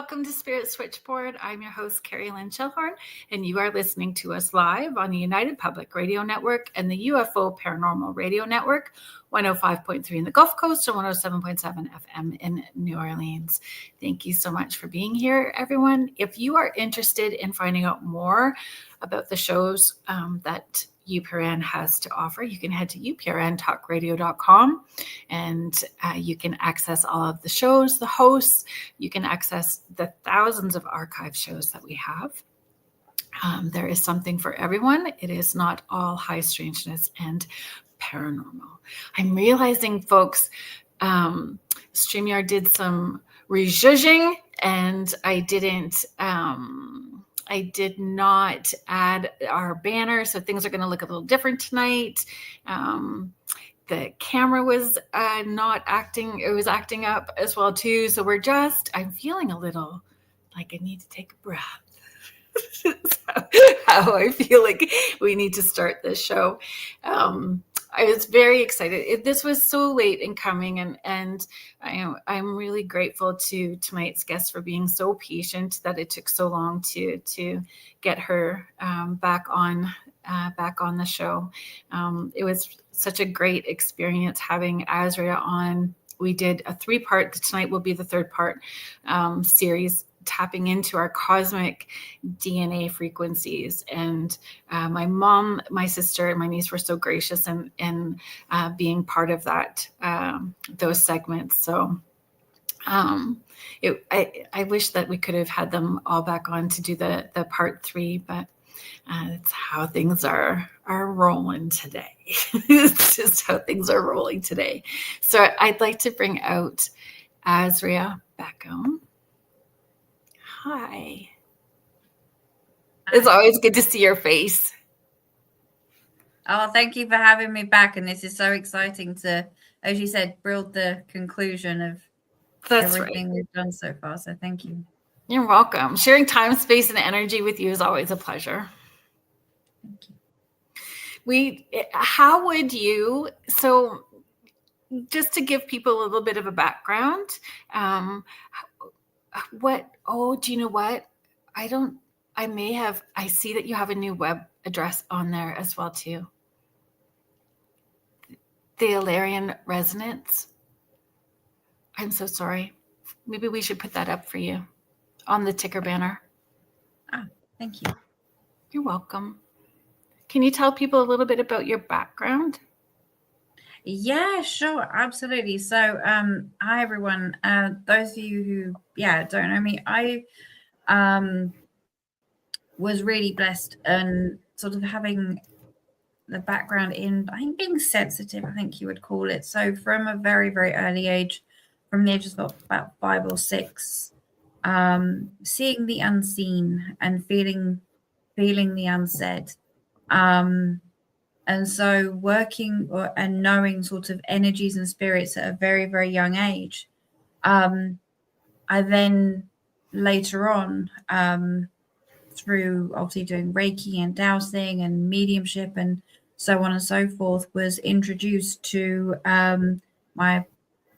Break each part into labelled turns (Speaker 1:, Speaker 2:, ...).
Speaker 1: welcome to Spirit Switchboard. I'm your host, Carrie Lynn Chilhorn, and you are listening to us live on the United Public Radio Network and the UFO Paranormal Radio Network, 105.3 in the Gulf Coast and 107.7 FM in New Orleans. Thank you so much for being here, everyone. If you are interested in finding out more about the shows that UPRN has to offer, you can head to uprntalkradio.com and you can access all of the shows, the hosts. You can access the thousands of archive shows that we have. There is something for everyone. It is not all high strangeness and paranormal. I'm realizing, folks, StreamYard did some rejudging and I did not add our banner, so things are going to look a little different tonight. The camera was not acting, it was acting up as well too. So I'm feeling a little like I need to take a breath. How I feel like we need to start this show. I was very excited. This was so late in coming, and I'm really grateful to tonight's guest for being so patient that it took so long to get her back on the show. It was such a great experience having Asria on. We did a 3-part. Tonight will be the 3rd part series, tapping into our cosmic DNA frequencies. And my mom, my sister, and my niece were so gracious in being part of that, those segments. So I wish that we could have had them all back on to do the part 3, but it's how things are rolling today. It's just how things are rolling today. So I'd like to bring out Asria Beckham. Hi. It's always good to see your face.
Speaker 2: Oh, thank you for having me back. And this is so exciting to, as you said, build the conclusion of everything we've done so far. So thank you.
Speaker 1: You're welcome. Sharing time, space, and energy with you is always a pleasure.
Speaker 2: Thank you.
Speaker 1: How would you, so just to give people a little bit of a background, do you know what? I see that you have a new web address on there as well too. The Alarian Resonance. I'm so sorry. Maybe we should put that up for you on the ticker banner.
Speaker 2: Thank you.
Speaker 1: You're welcome. Can you tell people a little bit about your background?
Speaker 2: Yeah, sure. Absolutely. So, hi, everyone. Those of you who, don't know me, I was really blessed and sort of having the background in, I think, being sensitive, I think you would call it. So from a very, very early age, from the age of about 5 or 6, seeing the unseen and feeling the unsaid. And so working and knowing sort of energies and spirits at a very, very young age. I then later on, through obviously doing Reiki and dowsing and mediumship and so on and so forth, was introduced to my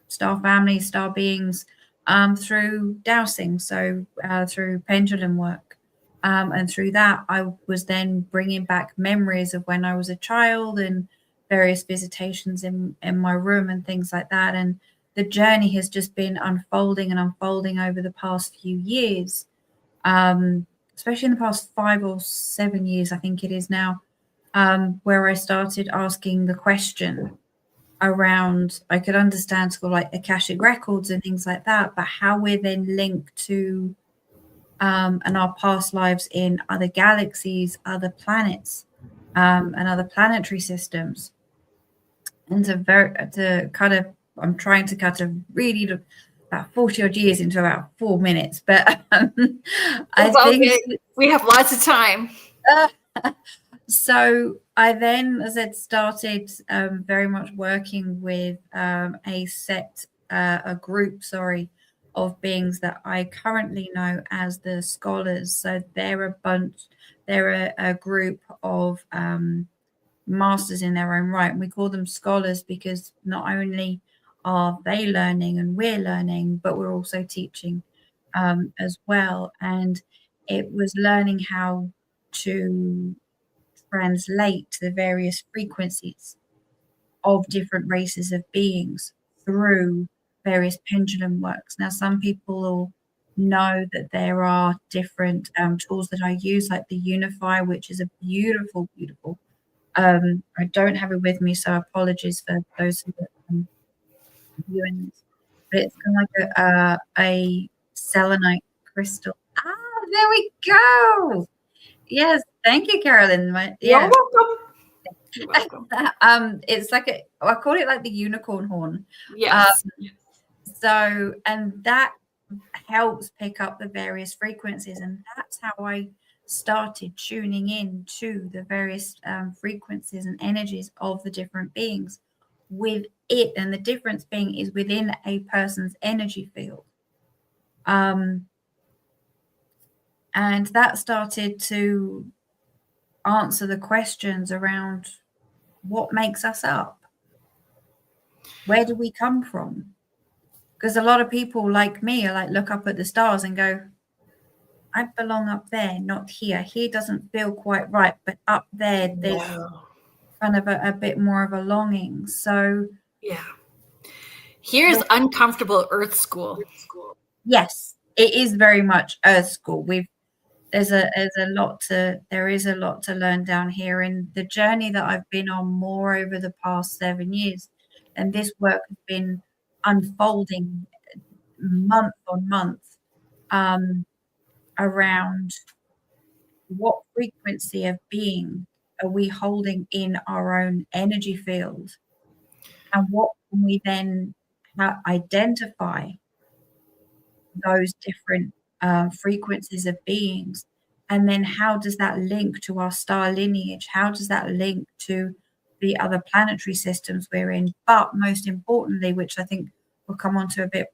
Speaker 2: star family, star beings, through dowsing. So through pendulum work. And through that, I was then bringing back memories of when I was a child and various visitations in my room and things like that. And the journey has just been unfolding over the past few years, especially in the past 5 or 7 years, I think it is now, where I started asking the question around, I could understand sort of like Akashic records and things like that, but how we're then linked to and our past lives in other galaxies, other planets, and other planetary systems. And I'm trying to cut a really about 40 odd years into about 4 minutes, but I think
Speaker 1: we have lots of time.
Speaker 2: So I then, as I started very much working with a group of beings that I currently know as the scholars. So they're a group of masters in their own right. And we call them scholars because not only are they learning and we're learning, but we're also teaching as well. And it was learning how to translate the various frequencies of different races of beings through various pendulum works. Now, some people will know that there are different tools that I use, like the Unify, which is a beautiful, beautiful. I don't have it with me, so apologies for those who are viewing this. But it's kind of like a selenite crystal. Ah, there we go. Yes, thank you, Carolyn.
Speaker 1: You're welcome. You're welcome.
Speaker 2: It's like I call it like the unicorn horn.
Speaker 1: Yes.
Speaker 2: So, and that helps pick up the various frequencies, and that's how I started tuning in to the various frequencies and energies of the different beings with it. And the difference being is within a person's energy field. And that started to answer the questions around what makes us up. Where do we come from? Because a lot of people like me are like, look up at the stars and go, I belong up there, not here. Here doesn't feel quite right, but up there, there's kind of a bit more of a longing. So
Speaker 1: yeah, here's uncomfortable Earth School.
Speaker 2: Yes, it is very much Earth School. There is a lot to learn down here, and the journey that I've been on more over the past 7 years, and this work has been unfolding month on month around what frequency of being are we holding in our own energy field, and what can we then identify those different frequencies of beings, and then how does that link to our star lineage? How does that link to the other planetary systems we're in? But most importantly, which I think we'll come on to a bit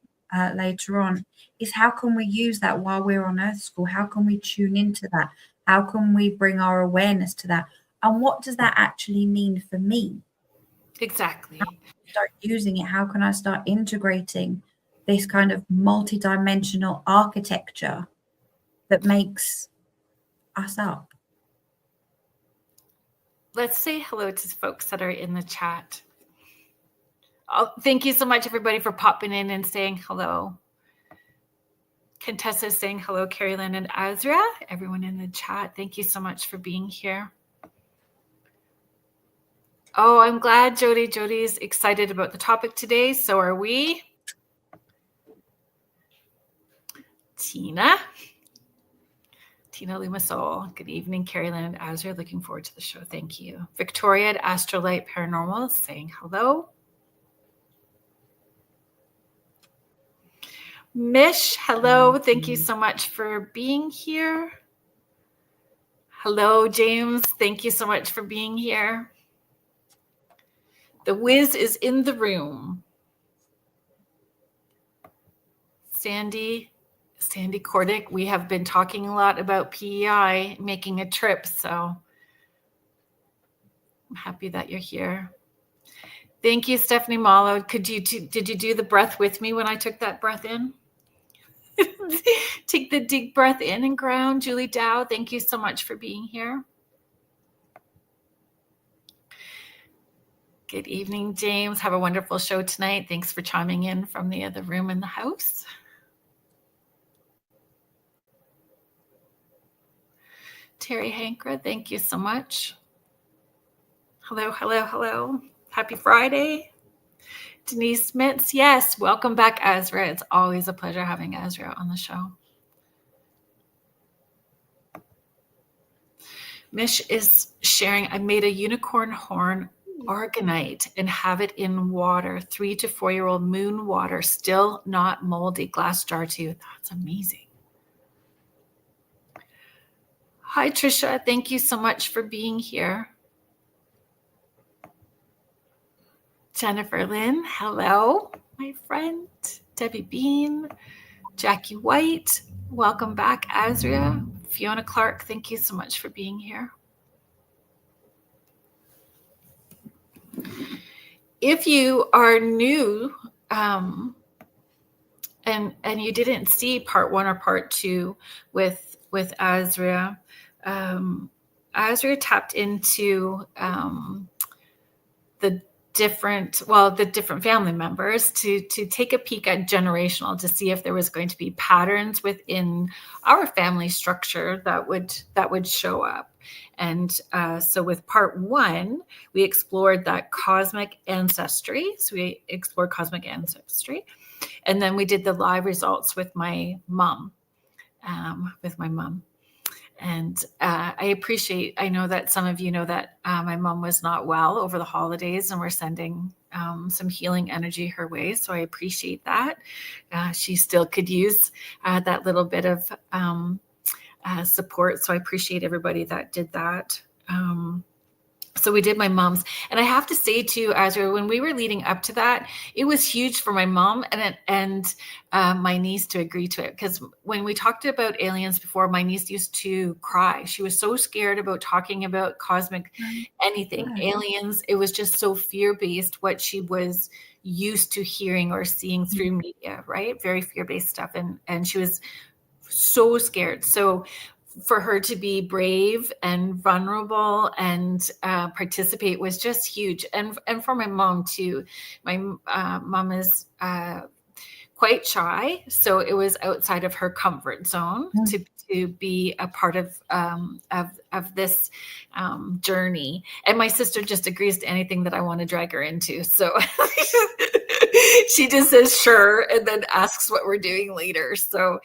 Speaker 2: later on, is how can we use that while we're on Earth School? How can we tune into that? How can we bring our awareness to that? And what does that actually mean for me?
Speaker 1: Exactly.
Speaker 2: How can I start using it? How can I start integrating this kind of multidimensional architecture that makes us up?
Speaker 1: Let's say hello to folks that are in the chat. Thank you so much, everybody, for popping in and saying hello. Contessa is saying hello, Carrie Lynn and Asria. Everyone in the chat, thank you so much for being here. Oh, I'm glad Jody's excited about the topic today. So are we. Tina Lumasol. Good evening, Carrie Lynn and Asria. Looking forward to the show. Thank you. Victoria at Astrolight Paranormal saying hello. Mish, hello. Thank you so much for being here. Hello, James. Thank you so much for being here. The Wiz is in the room. Sandy Cordick, we have been talking a lot about PEI making a trip, so I'm happy that you're here. Thank you, Stephanie Malo. Did you do the breath with me when I took that breath in? Take the deep breath in and ground. Julie Dow, thank you so much for being here. Good evening, James. Have a wonderful show tonight. Thanks for chiming in from the other room in the house. Terry Hankra, thank you so much. Hello, hello, hello. Happy Friday. Denise Smits, yes, welcome back, Asria. It's always a pleasure having Asria on the show. Mish is sharing, I made a unicorn horn organite and have it in water, 3 to 4 year old moon water, still not moldy, glass jar too. That's amazing. Hi, Trisha. Thank you so much for being here. Jennifer Lynn, hello, my friend. Debbie Bean, Jackie White, welcome back, Asria. Fiona Clark, thank you so much for being here. If you are new and you didn't see part 1 or part 2 with Asria. Asria tapped into the different family members to take a peek at generational, to see if there was going to be patterns within our family structure that would show up. And so with part 1, we explored that cosmic ancestry. So we explored cosmic ancestry. And then we did the live results with my mom. And I know that some of you know that my mom was not well over the holidays, and we're sending some healing energy her way. So I appreciate that. She still could use that little bit of support. So I appreciate everybody that did that. So we did my mom's, and I have to say too, Azra, when we were leading up to that, it was huge for my mom and my niece to agree to it. Because when we talked about aliens before, my niece used to cry. She was so scared about talking about cosmic anything, aliens. It was just so fear-based, what she was used to hearing or seeing through media, right? Very fear-based stuff. And she was so scared. So for her to be brave and vulnerable and participate was just huge. And for my mom too. My mom is quite shy, so it was outside of her comfort zone to be a part of this journey. And my sister just agrees to anything that I want to drag her into. So she just says sure, and then asks what we're doing later. So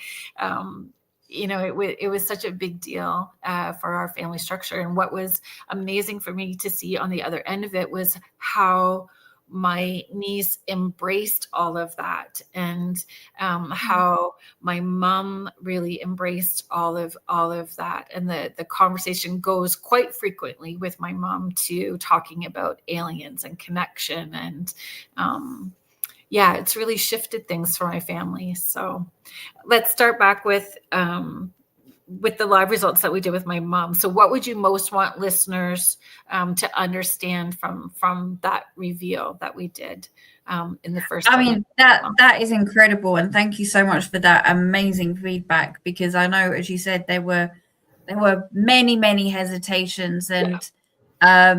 Speaker 1: it was such a big deal for our family structure. And what was amazing for me to see on the other end of it was how my niece embraced all of that, and how my mom really embraced all of that. And the conversation goes quite frequently with my mom too, talking about aliens and connection. And it's really shifted things for my family. So let's start back with the live results that we did with my mom. So what would you most want listeners to understand from that reveal that we did in the first?
Speaker 2: I mean, that is incredible. And thank you so much for that amazing feedback, because I know, as you said, there were many hesitations. And I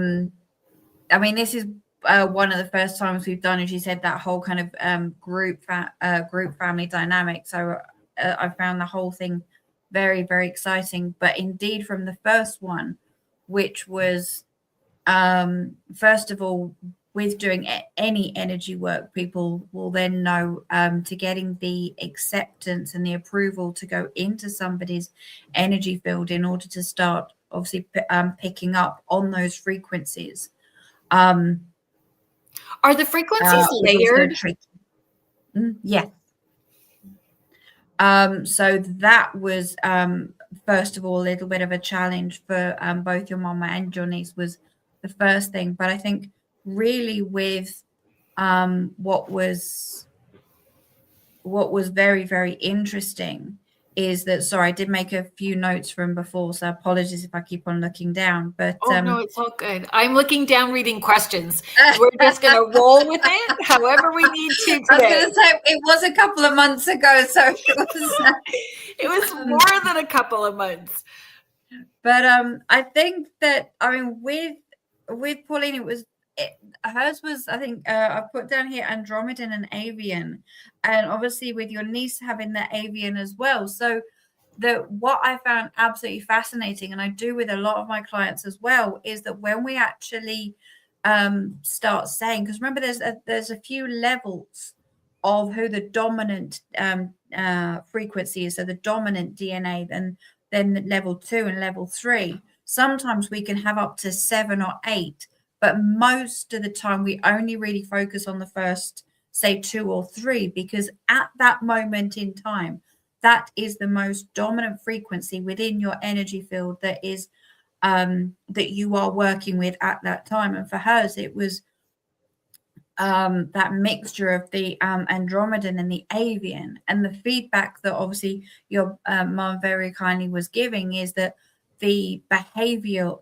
Speaker 2: mean, this is one of the first times we've done, as you said, that whole kind of group family dynamic. So I found the whole thing very, very exciting. But indeed, from the first one, which was first of all, with doing any energy work, people will then know to getting the acceptance and the approval to go into somebody's energy field in order to start obviously picking up on those frequencies.
Speaker 1: Are the frequencies layered?
Speaker 2: Yes. So that was first of all a little bit of a challenge for both your mama and your niece, was the first thing. But I think really with what was very, very interesting is that, sorry, I did make a few notes from before, so apologies if I keep on looking down. But
Speaker 1: no, it's all good. I'm looking down, reading questions. We're just going to roll with it however we need to today.
Speaker 2: I was going to say, it was a couple of months ago, so
Speaker 1: it was more than a couple of months.
Speaker 2: But I think that, I mean, with Pauline, hers was, I think I put down here Andromedan and Avian, and obviously with your niece having the Avian as well. So what I found absolutely fascinating, and I do with a lot of my clients as well, is that when we actually start saying, because remember there's a few levels of who the dominant frequency is, so the dominant DNA, and then level 2 and level 3. Sometimes we can have up to 7 or 8. But most of the time, we only really focus on the first, say, 2 or 3, because at that moment in time, that is the most dominant frequency within your energy field that is that you are working with at that time. And for hers, it was that mixture of the Andromedan and the Avian. And the feedback that obviously your mom very kindly was giving is that the behavior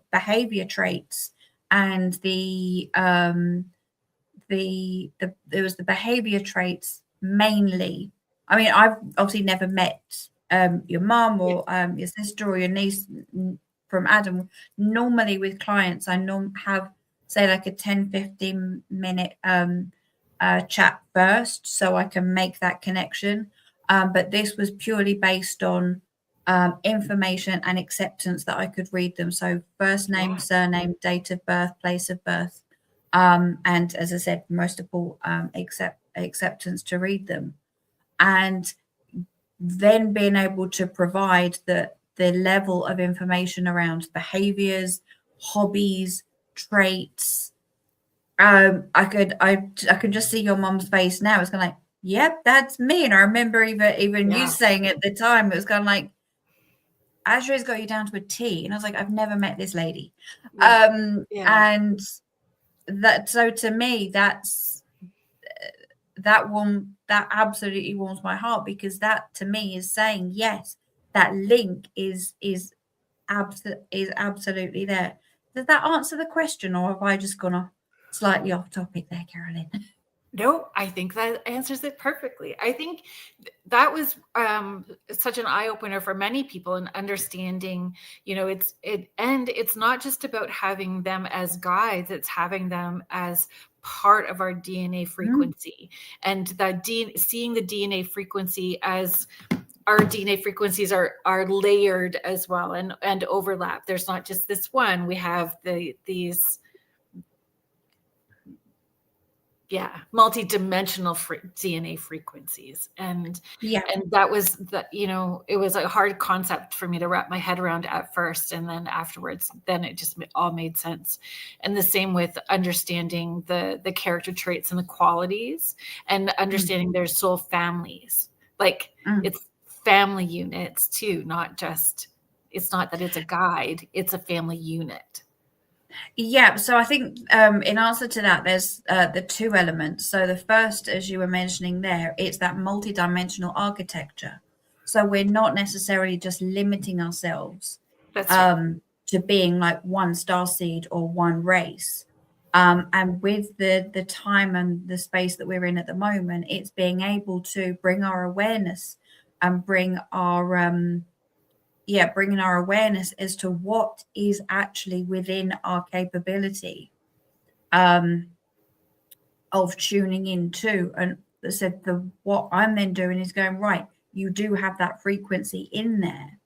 Speaker 2: traits and there was the behavior traits mainly I mean, I've obviously never met your mum or your sister or your niece from Adam. Normally with clients, I have, say, like a 10-15 minute chat first, so I can make that connection. But this was purely based on information and acceptance that I could read them. So first name, surname, date of birth, place of birth. And as I said, most of all, acceptance to read them. And then being able to provide the level of information around behaviors, hobbies, traits. I could just see your mom's face now. It's kind of like, yep, that's me. And I remember even you saying at the time, it was kind of like, Asria's got you down to a T. And I was like, I've never met this lady. And that, so to me, that absolutely warms my heart, because that to me is saying, yes, that link is absolutely there. Does that answer the question, or have I just gone slightly off topic there, Carolyn?
Speaker 1: No, I think that answers it perfectly. I think that was such an eye-opener for many people in understanding, and it's not just about having them as guides, it's having them as part of our DNA frequency, and that seeing the DNA frequency as our DNA frequencies are layered as well and overlap. There's not just this one. We have these multidimensional DNA frequencies. And that was it was a hard concept for me to wrap my head around at first. And then afterwards, then it just all made sense. And the same with understanding the character traits and the qualities, and understanding their soul families. Like it's family units too, it's not that it's a guide, it's a family unit.
Speaker 2: Yeah, so I think in answer to that, there's the two elements. So the first, as you were mentioning there, it's that multidimensional architecture. So we're not necessarily just limiting ourselves to being like one starseed or one race. And with the time and the space that we're in at the moment, it's being able to bring our awareness and bringing our awareness as to what is actually within our capability of tuning into. And said what I'm then doing is going, right, you do have that frequency in there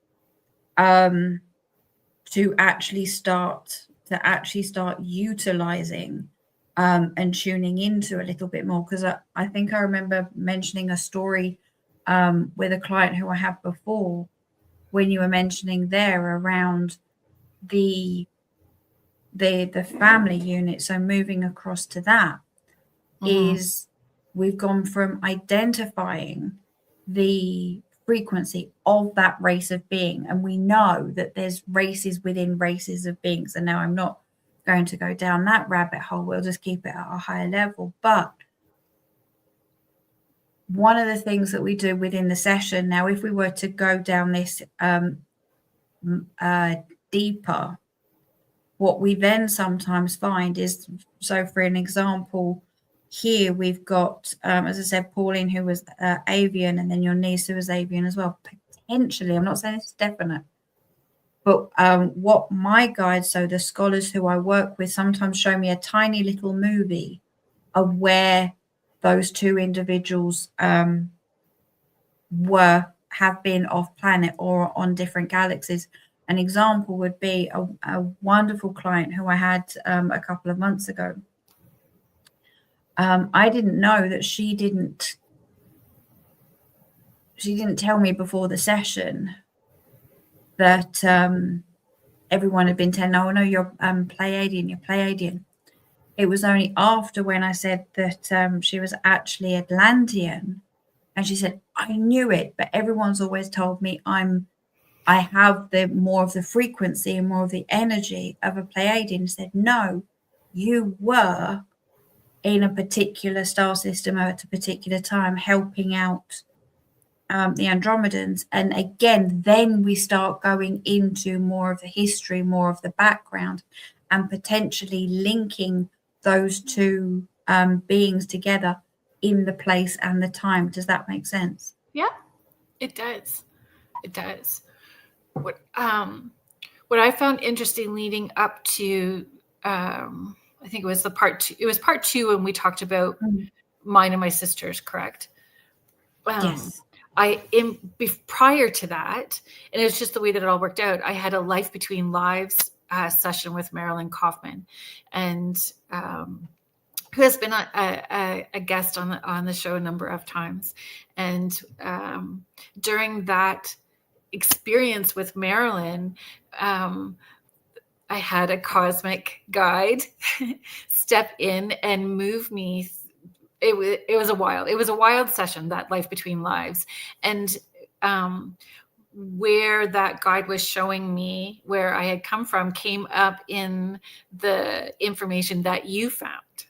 Speaker 2: to actually start utilizing and tuning into a little bit more. Because I think I remember mentioning a story with a client who I had before, when you were mentioning there around the family unit. So moving across to that is we've gone from identifying the frequency of that race of being, and we know that there's races within races of beings. And now I'm not going to go down that rabbit hole, we'll just keep it at a higher level. But one of the things that we do within the session now, if we were to go down this deeper, what we then sometimes find is, so for an example, here we've got, as I said, Pauline, who was avian, and then your niece who was avian as well. Potentially, I'm not saying it's definite, but what my guides, so the scholars who I work with, sometimes show me a tiny little movie of where those two individuals have been off planet or on different galaxies. An example would be a wonderful client who I had a couple of months ago. I didn't know that she didn't tell me before the session that everyone had been telling, oh no, you're Pleiadian. It was only after when I said that she was actually Atlantean, and she said, I knew it, but everyone's always told me I have the more of the frequency and more of the energy of a Pleiadian. Said, no, you were in a particular star system at a particular time helping out the Andromedans. And again, then we start going into more of the history, more of the background, and potentially linking those two beings together in the place and the time. Does that make sense?
Speaker 1: Yeah, it does. It does. What I found interesting leading up to, I think it was part two when we talked about mine and my sister's, correct?
Speaker 2: Yes.
Speaker 1: Prior to that, and it's just the way that it all worked out, I had a Life Between Lives session with Marilyn Kaufman, and who has been a guest on the show a number of times. And during that experience with Marilyn, I had a cosmic guide step in and move me. It was a wild session, that Life Between Lives. And where that guide was showing me where I had come from came up in the information that you found,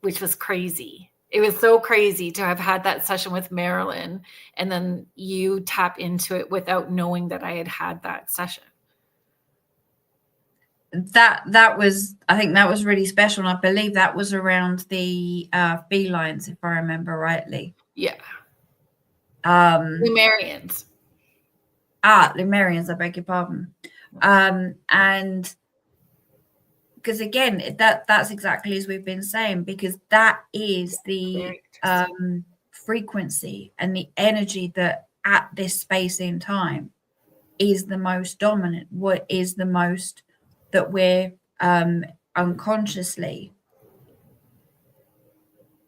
Speaker 1: which was crazy. It was so crazy to have had that session with Marilyn, and then you tap into it without knowing that I had that session.
Speaker 2: That was, I think that was really special. And I believe that was around the felines, if I remember rightly.
Speaker 1: Yeah. Lumerians.
Speaker 2: Lumerians, I beg your pardon. And because again, that's exactly as we've been saying, because that is the frequency and the energy that at this space in time is the most dominant, what is the most that we're unconsciously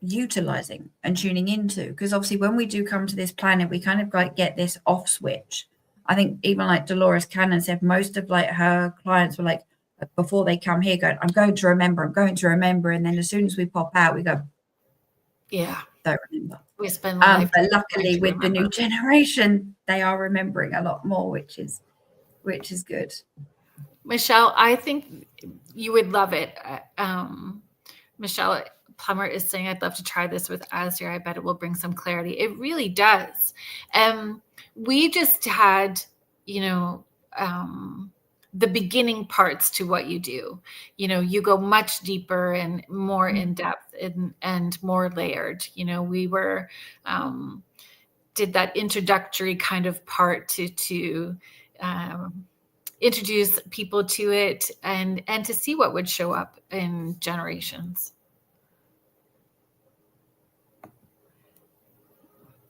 Speaker 2: utilizing and tuning into. Because obviously when we do come to this planet, we kind of like get this off switch. I think even like Dolores Cannon said, most of like her clients were like, before they come here, going, I'm going to remember. And then as soon as we pop out, we go,
Speaker 1: yeah,
Speaker 2: don't remember.
Speaker 1: We spend
Speaker 2: but luckily with the new generation, they are remembering a lot more, which is good.
Speaker 1: Michelle, I think you would love it. Michelle Plummer is saying, I'd love to try this with Asria. I bet it will bring some clarity. It really does. We just had, the beginning parts to what you do. You go much deeper and more in depth and more layered. We were did that introductory kind of part to introduce people to it and to see what would show up in generations.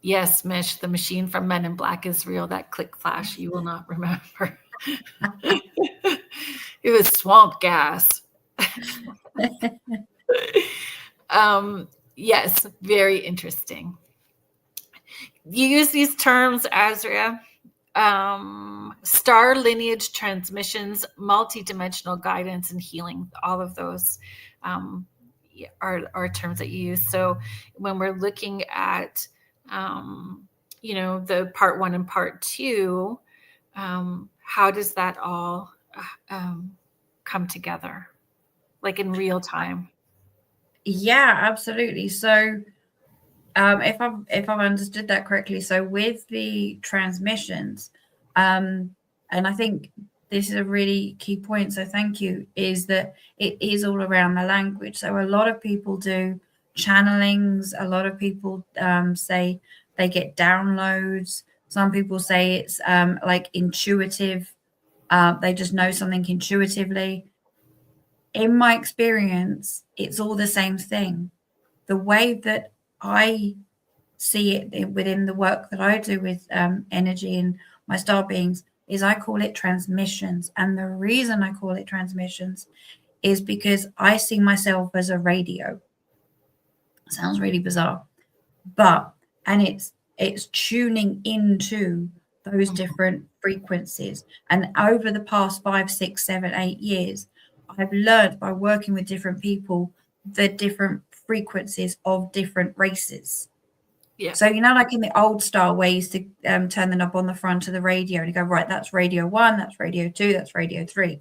Speaker 1: Yes, Mish, the machine from Men in Black is real. That click flash, you will not remember. It was swamp gas. Yes, very interesting. You use these terms, Asria. Star Lineage Transmissions, Multidimensional Guidance and Healing. All of those are terms that you use. So when we're looking at the part 1 and part 2, how does that all come together, like in real time?
Speaker 2: Yeah, absolutely. So if I've understood that correctly, so with the transmissions, and I think this is a really key point, so thank you, is that it is all around the language. So a lot of people do channelings, a lot of people say they get downloads. Some people say it's like intuitive. They just know something intuitively. In my experience, it's all the same thing. The way that I see it within the work that I do with energy and my star beings is I call it transmissions. And the reason I call it transmissions is because I see myself as a radio. Sounds really bizarre, and it's tuning into those different frequencies. And over the past 5, 6, 7, 8 years, I've learned by working with different people the different frequencies of different races.
Speaker 1: Yeah.
Speaker 2: So, like in the old style where you used to turn the knob on the front of the radio and you go, right, that's radio 1, that's radio 2, that's radio 3.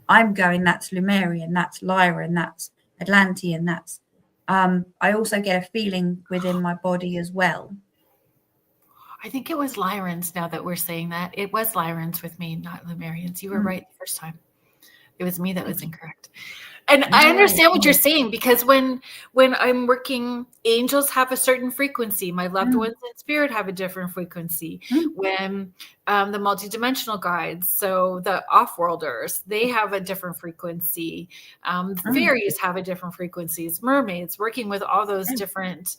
Speaker 2: I'm going, that's Lemurian, that's Lyran, that's Atlantean, that's I also get a feeling within my body as well.
Speaker 1: I think it was Lyrans, now that we're saying that. It was Lyrans with me, not Lemurians. You were right the first time. It was me that was incorrect. And
Speaker 2: Yeah,
Speaker 1: I understand what you're saying, because when I'm working, angels have a certain frequency. My loved ones in spirit have a different frequency. When the multidimensional guides, so the off-worlders, they have a different frequency. Fairies have a different frequencies. Mermaids, working with all those different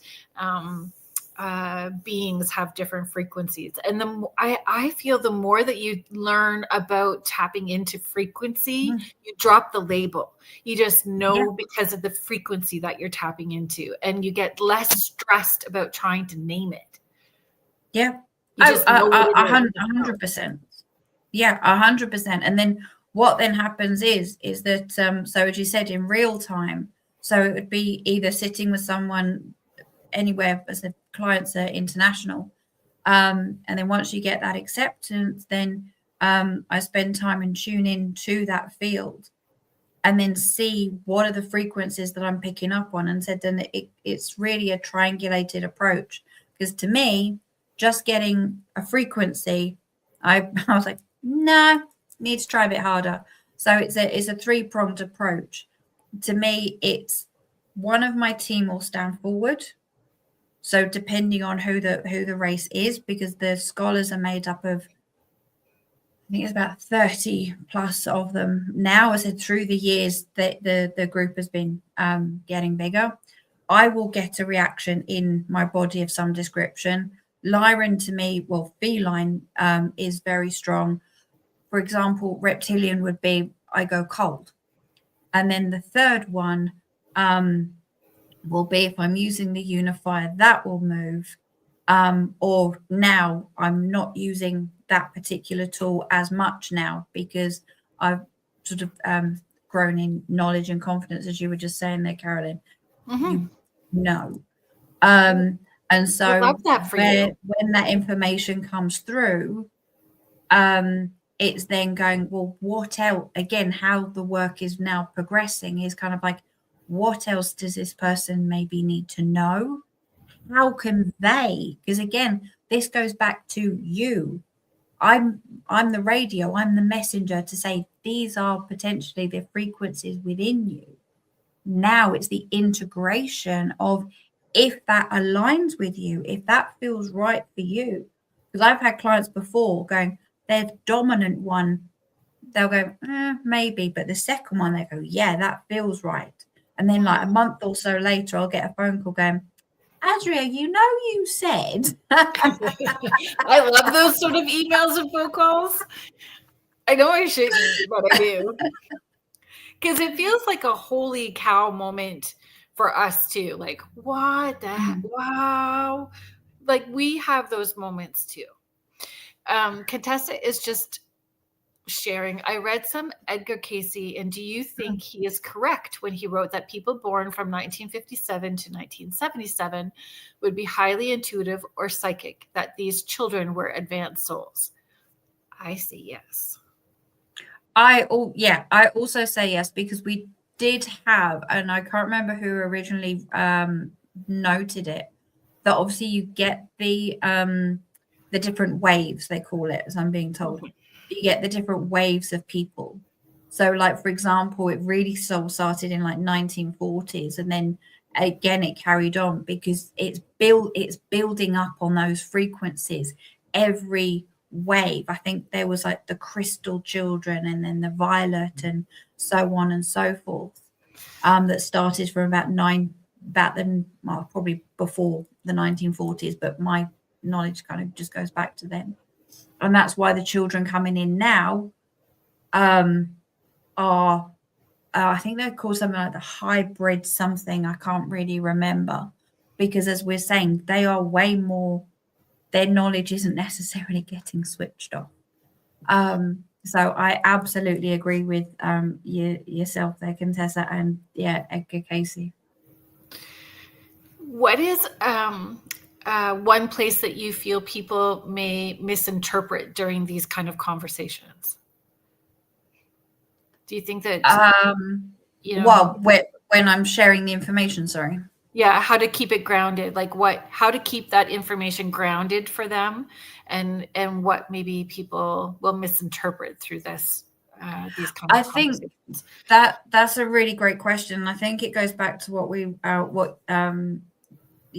Speaker 1: beings have different frequencies. And I feel the more that you learn about tapping into frequency, you drop the label. You just know because of the frequency that you're tapping into, and you get less stressed about trying to name it.
Speaker 2: Yeah.
Speaker 1: You just know what it is.
Speaker 2: 100%. Yeah, 100%. And then what then happens is that, so as you said, in real time, so it would be either sitting with someone anywhere, as the clients are international. And then once you get that acceptance, then I spend time and tune in to that field and then see what are the frequencies that I'm picking up on. And said, then it's really a triangulated approach, because to me, just getting a frequency, I was like, nah, need to try a bit harder. So it's a three-pronged approach. To me, it's one of my team will stand forward. So depending on who the race is, because the scholars are made up of, I think it's about 30 plus of them now. I said through the years that the group has been getting bigger. I will get a reaction in my body of some description. Lyran to me, well, feline is very strong. For example, reptilian would be I go cold. And then the third one will be if I'm using the unifier, that will move. Or now I'm not using that particular tool as much now because I've sort of grown in knowledge and confidence, as you were just saying there, Carolyn. You know. And so
Speaker 1: I love that for you.
Speaker 2: When that information comes through, it's then going, well, what else? Again, how the work is now progressing is kind of like, what else does this person maybe need to know? How can they? Because again, this goes back to you. I'm the radio, I'm the messenger to say these are potentially the frequencies within you. Now it's the integration of if that aligns with you, if that feels right for you. Because I've had clients before going, their dominant one, they'll go, maybe, but the second one, they go, yeah, that feels right. And then like a month or so later, I'll get a phone call going, Asria, you said.
Speaker 1: I love those sort of emails and phone calls. I know I shouldn't, but I do. Because it feels like a holy cow moment for us too. Like, what the heck? Wow. Like we have those moments too. Contessa is just sharing. I read some Edgar Casey, and do you think he is correct when he wrote that people born from 1957 to 1977 would be highly intuitive or psychic, that these children were advanced souls? I say yes.
Speaker 2: I also say yes, because we did have, and I can't remember who originally noted it, that obviously you get the different waves, they call it, as I'm being told. You get the different waves of people. So like, for example, it really started in like 1940s, and then again it carried on because it's building up on those frequencies every wave. I think there was like the crystal children and then the violet and so on and so forth, that started from probably before the 1940s, but my knowledge kind of just goes back to then. And that's why the children coming in now are I think they're called something like the hybrid something. I can't really remember, because as we're saying, they are way more, their knowledge isn't necessarily getting switched off. So I absolutely agree with yourself there, Contessa, and Edgar Casey.
Speaker 1: What is one place that you feel people may misinterpret during these kind of conversations? Do you think that
Speaker 2: well, when I'm sharing the information, sorry.
Speaker 1: Yeah, how to keep it grounded, like how to keep that information grounded for them, and what maybe people will misinterpret through this these kind of
Speaker 2: I think
Speaker 1: conversations?
Speaker 2: that's a really great question. I think it goes back to what you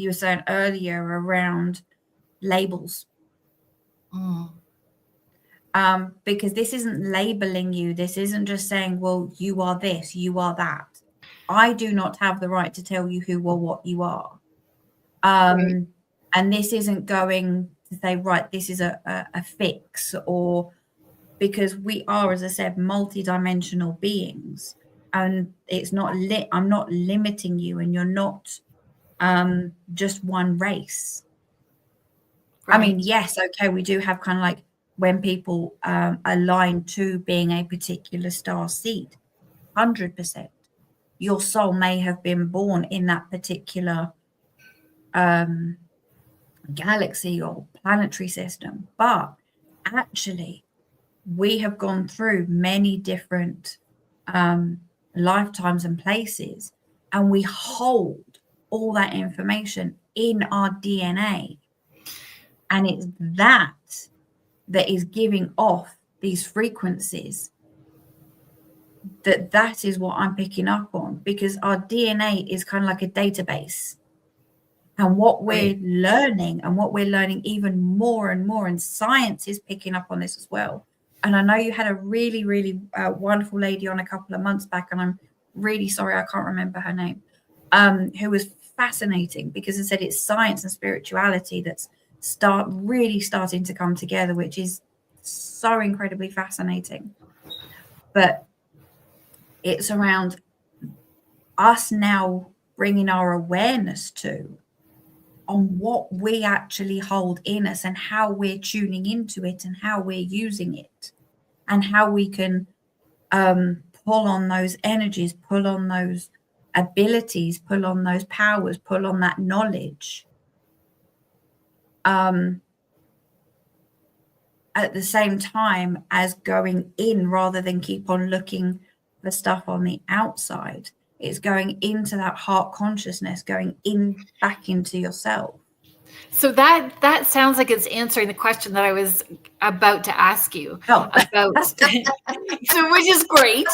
Speaker 2: were saying earlier around labels. Because this isn't labeling you. This isn't just saying, well, you are this, you are that. I do not have the right to tell you who or what you are.
Speaker 1: Right.
Speaker 2: And this isn't going to say, right, this is a fix, or because we are, as I said, multidimensional beings. And it's not I'm not limiting you, and you're not just one race.
Speaker 1: Right.
Speaker 2: I mean, yes, okay, we do have kind of like when people align to being a particular star seed, 100%. Your soul may have been born in that particular galaxy or planetary system, but actually, we have gone through many different lifetimes and places, and we hold all that information in our DNA. And it's that is giving off these frequencies. That is what I'm picking up on, because our DNA is kind of like a database. And what we're learning, and what we're learning even more and more, and science is picking up on this as well. And I know you had a really, really wonderful lady on a couple of months back, and I'm really sorry I can't remember her name, who was fascinating, because I said it's science and spirituality that's really starting to come together, which is so incredibly fascinating. But it's around us now bringing our awareness to on what we actually hold in us, and how we're tuning into it, and how we're using it, and how we can pull on those energies, pull on those abilities, pull on those powers, pull on that knowledge. At the same time as going in, rather than keep on looking for stuff on the outside, it's going into that heart consciousness, going in back into yourself.
Speaker 1: So that sounds like it's answering the question that I was about to ask you about. So, which is great.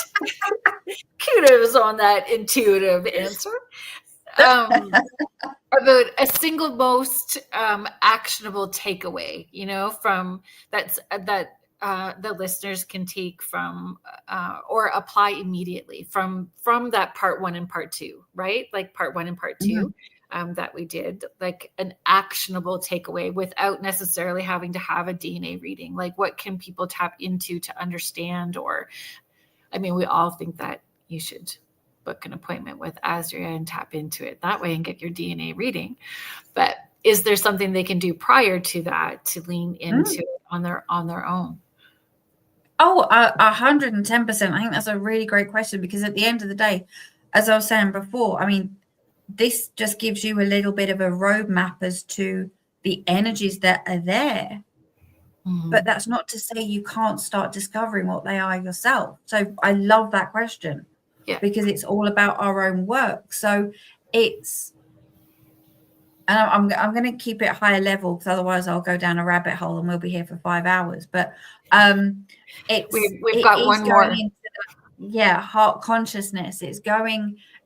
Speaker 1: Kudos on that intuitive answer. About a single most actionable takeaway, from that the listeners can take from or apply immediately from that part 1 and part 2, right? Like part 1 and part 2 that we did, like an actionable takeaway without necessarily having to have a DNA reading. Like, what can people tap into to understand? Or, I mean, we all think that you should book an appointment with Asria and tap into it that way and get your DNA reading. But is there something they can do prior to that to lean into it on their own?
Speaker 2: Oh, 110%. I think that's a really great question, because at the end of the day, as I was saying before, I mean, this just gives you a little bit of a roadmap as to the energies that are there. But that's not to say you can't start discovering what they are yourself. So I love that question.
Speaker 1: Yeah.
Speaker 2: Because it's all about our own work. So it's, and I'm going to keep it higher level, because otherwise I'll go down a rabbit hole and we'll be here for 5 hours. But
Speaker 1: we've got one more.
Speaker 2: Heart consciousness.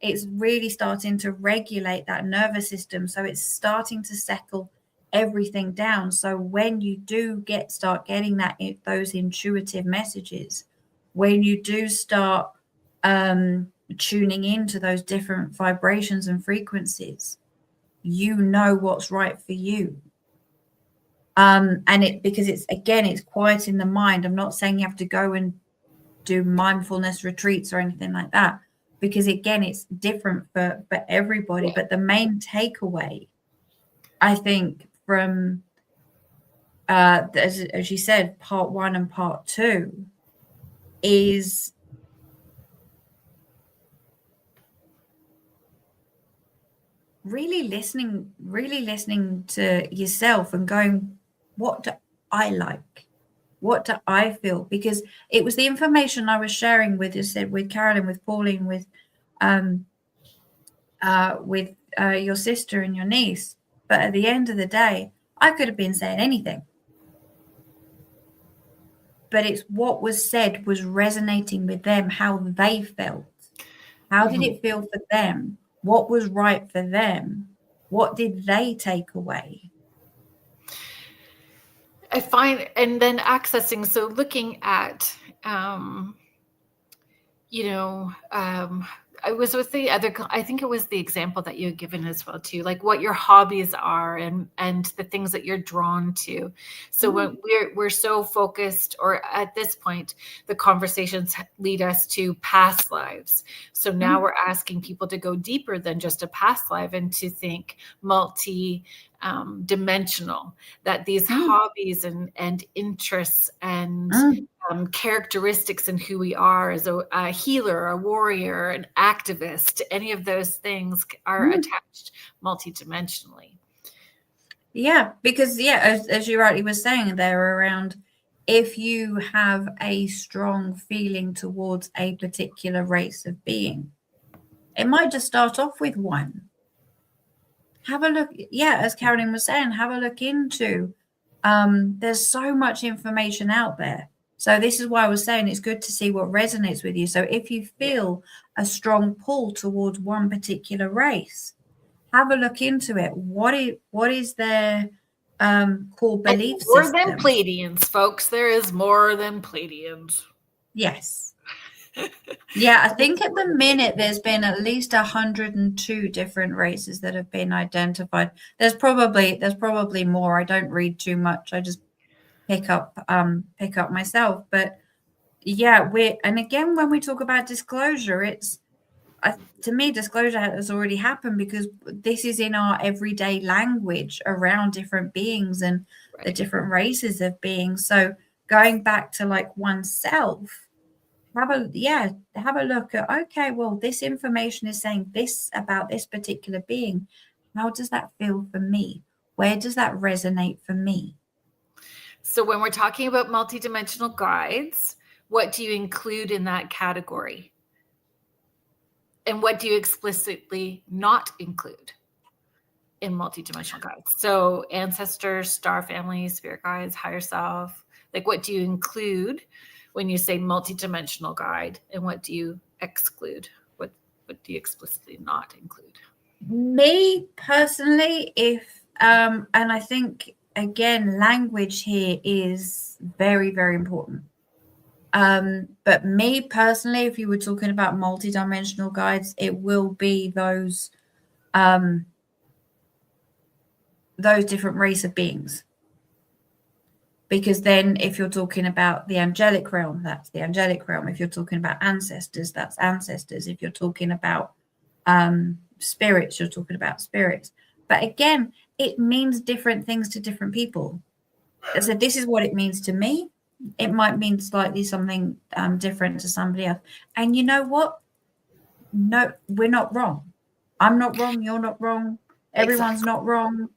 Speaker 2: It's really starting to regulate that nervous system. So it's starting to settle everything down. So when you do start getting those intuitive messages, when you do start tuning into those different vibrations and frequencies, you know what's right for you. Because it's quiet in the mind. I'm not saying you have to go and do mindfulness retreats or anything like that, because again, it's different for everybody. But the main takeaway, I think, from as you said, part 1 and part 2 is really listening to yourself and going, what do I like? What do I feel? Because it was the information I was sharing with, you said, with Carolyn, with Pauline, with your sister and your niece. But at the end of the day, I could have been saying anything. but it's what was said was resonating with them, how they felt. How did it feel for them? What was right for them? What did they take away?
Speaker 1: I find, and then accessing, so looking at, I was with the other, I think it was the example that you had given as well too, like what your hobbies are and the things that you're drawn to. So when we're so focused, or at this point, the conversations lead us to past lives. So now we're asking people to go deeper than just a past life and to think dimensional, that these hobbies and interests and characteristics in who we are as a healer, a warrior, an activist, any of those things are attached multidimensionally.
Speaker 2: Yeah, because as you rightly were saying there, around if you have a strong feeling towards a particular race of being, it might just start off with one. Have a look, as Carolyn was saying, have a look into, there's so much information out there. So this is why I was saying it's good to see what resonates with you. So if you feel a strong pull towards one particular race, have a look into it. What is their core belief system?
Speaker 1: More than Pleiadians, folks. There is more than Pleiadians.
Speaker 2: Yes. Yeah, I think at the minute there's been at least 102 different races that have been identified. There's probably more. I don't read too much. I just pick up myself. But yeah, and again, when we talk about disclosure, it's to me, disclosure has already happened because this is in our everyday language around different beings and the different races of beings. So going back to like oneself, have a look at, okay, well, this information is saying this about this particular being. How does that feel for me? Where does that resonate for me?
Speaker 1: So when we're talking about multidimensional guides, what do you include in that category? And what do you explicitly not include in multidimensional guides? So ancestors, star families, spirit guides, higher self, like what do you include when you say multidimensional guide, and what do you exclude? What do you explicitly not include?
Speaker 2: Me personally, and I think again, language here is very, very important. But me personally, if you were talking about multidimensional guides, it will be those different race of beings. Because then if you're talking about the angelic realm, that's the angelic realm. If you're talking about ancestors, that's ancestors. If you're talking about spirits, you're talking about spirits. But again, it means different things to different people. So this is what it means to me. It might mean slightly something different to somebody else. And you know what? No, we're not wrong. I'm not wrong. You're not wrong. Everyone's not wrong.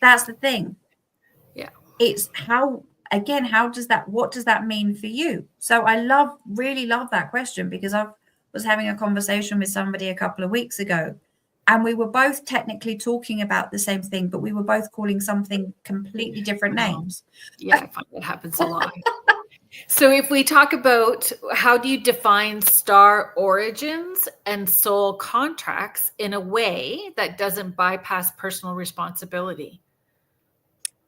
Speaker 2: That's the thing.
Speaker 1: Yeah.
Speaker 2: It's what does that mean for you? So I really love that question, because I was having a conversation with somebody a couple of weeks ago, and we were both technically talking about the same thing, but we were both calling something completely different names.
Speaker 1: Yeah, I find that happens a lot. So if we talk about how do you define star origins and soul contracts in a way that doesn't bypass personal responsibility?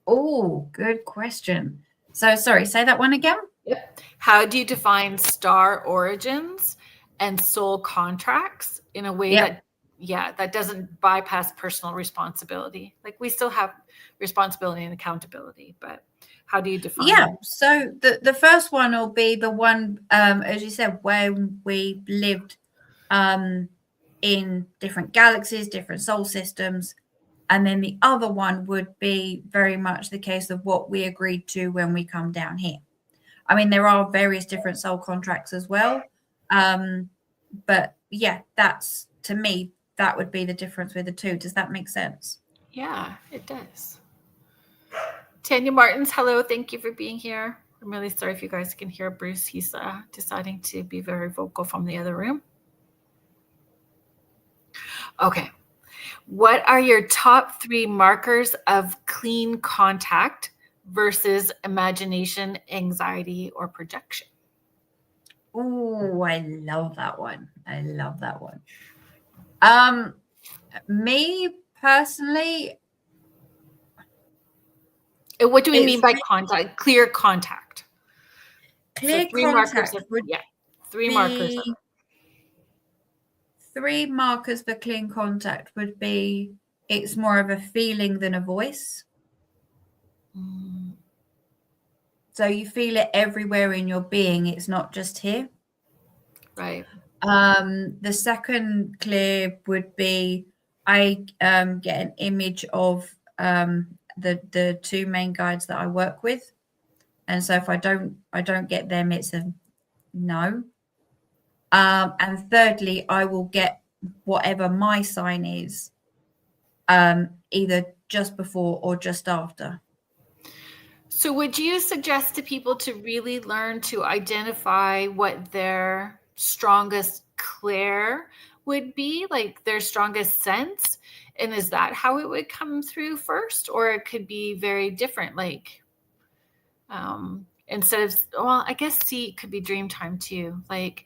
Speaker 2: Oh, good question. So sorry, say that one again.
Speaker 1: Yep. How do you define star origins and soul contracts in a way that doesn't bypass personal responsibility? Like we still have responsibility and accountability, but how do you define it?
Speaker 2: So the first one will be the one, as you said, where we lived in different galaxies, different soul systems. And then the other one would be very much the case of what we agreed to when we come down here. I mean, there are various different soul contracts as well. But yeah, that's, to me, that would be the difference with the two. Does that make sense?
Speaker 1: Yeah, it does. Tanya Martins, hello. Thank you for being here. I'm really sorry if you guys can hear Bruce. He's deciding to be very vocal from the other room. Okay. What are your top 3 markers of clean contact versus imagination, anxiety, or projection?
Speaker 2: Oh, I love that one. Me personally,
Speaker 1: And what do we mean
Speaker 2: it's
Speaker 1: by contact? Clear contact.
Speaker 2: clear
Speaker 1: Three markers.
Speaker 2: contact would
Speaker 1: three
Speaker 2: be
Speaker 1: markers.
Speaker 2: 3 markers for clear contact would be it's more of a feeling than a voice. So you feel it everywhere in your being. It's not just here.
Speaker 1: Right.
Speaker 2: The second clear would be I get an image of the 2 main guides that I work with, and so if I don't get them, it's a no. And thirdly, I will get whatever my sign is, either just before or just after.
Speaker 1: So would you suggest to people to really learn to identify what their strongest clear would be, like their strongest sense? And is that how it would come through first? Or it could be very different, like instead of, well, I guess C could be dream time too. Like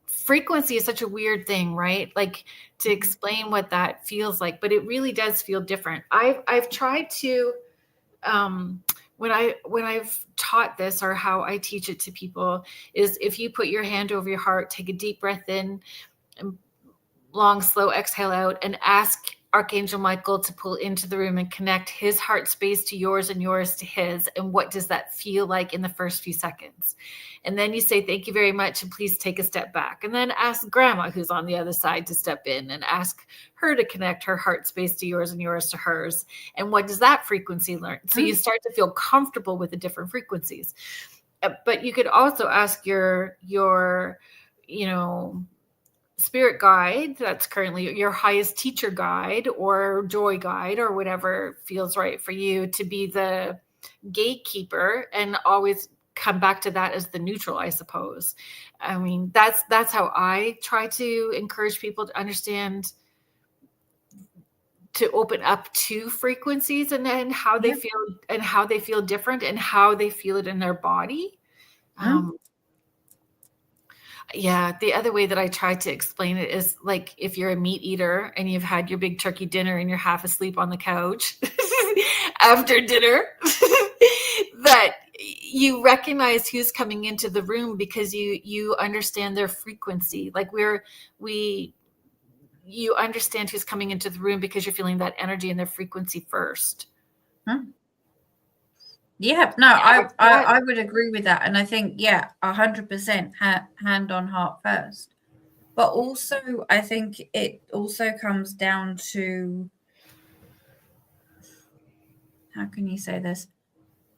Speaker 1: frequency is such a weird thing, right? Like to explain what that feels like, but it really does feel different. I've tried to when I've taught this, or how I teach it to people, is if you put your hand over your heart, take a deep breath in, and long, slow exhale out, and ask Archangel Michael to pull into the room and connect his heart space to yours and yours to his. And what does that feel like in the first few seconds? And then you say, thank you very much, and please take a step back. And then ask Grandma, who's on the other side, to step in and ask her to connect her heart space to yours and yours to hers. And what does that frequency learn? So you start to feel comfortable with the different frequencies. But you could also ask your spirit guide that's currently your highest teacher guide or joy guide or whatever feels right for you to be the gatekeeper, and always come back to that as the neutral, I suppose. I mean, that's how I try to encourage people to understand, to open up to frequencies and how they feel, and how they feel different, and how they feel it in their body. Yeah, the other way that I try to explain it is like if you're a meat eater and you've had your big turkey dinner and you're half asleep on the couch after dinner, that you recognize who's coming into the room because you understand their frequency. Like you understand who's coming into the room because you're feeling that energy and their frequency first.
Speaker 2: Yeah, no, I would agree with that. And I think, 100% hand on heart first. But also, I think it also comes down to, how can you say this?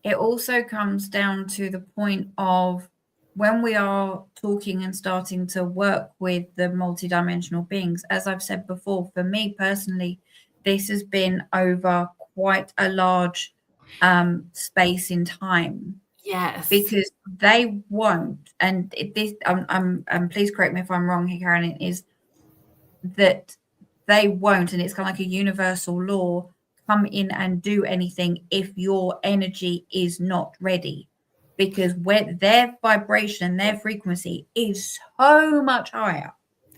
Speaker 2: It also comes down to the point of when we are talking and starting to work with the multidimensional beings. As I've said before, for me personally, this has been over quite a large space in time.
Speaker 1: Yes.
Speaker 2: Because they won't, and this, please correct me if I'm wrong here, Carolyn, is that they won't, and it's kind of like a universal law, come in and do anything if your energy is not ready, because when their vibration, their frequency is so much higher.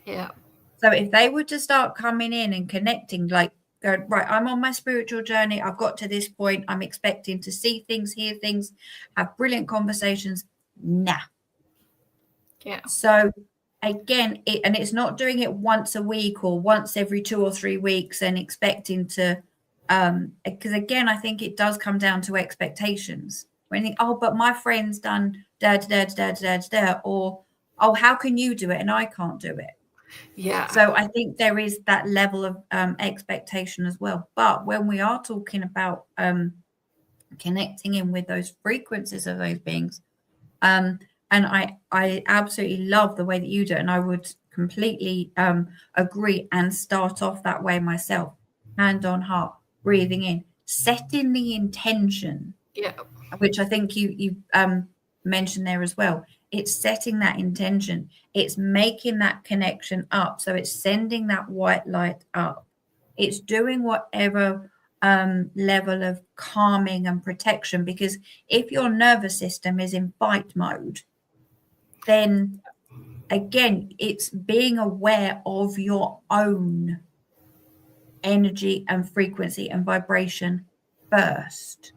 Speaker 1: Yeah.
Speaker 2: So if they were to start coming in and connecting, like, go, right, I'm on my spiritual journey, I've got to this point, I'm expecting to see things, hear things, have brilliant conversations. Nah.
Speaker 1: Yeah.
Speaker 2: So again, it's not doing it once a week or once every 2 or 3 weeks and expecting to, because again, I think it does come down to expectations. When you think, oh, but my friend's done da da da da da da, or oh, how can you do it and I can't do it?
Speaker 1: Yeah.
Speaker 2: So I think there is that level of expectation as well. But when we are talking about connecting in with those frequencies of those beings, and I absolutely love the way that you do it, and I would completely agree and start off that way myself. Hand on heart, breathing in, setting the intention.
Speaker 1: Yeah.
Speaker 2: Which I think you mentioned there as well. It's setting that intention. It's making that connection up. So it's sending that white light up. It's doing whatever level of calming and protection, because if your nervous system is in fight mode, then again, it's being aware of your own energy and frequency and vibration first.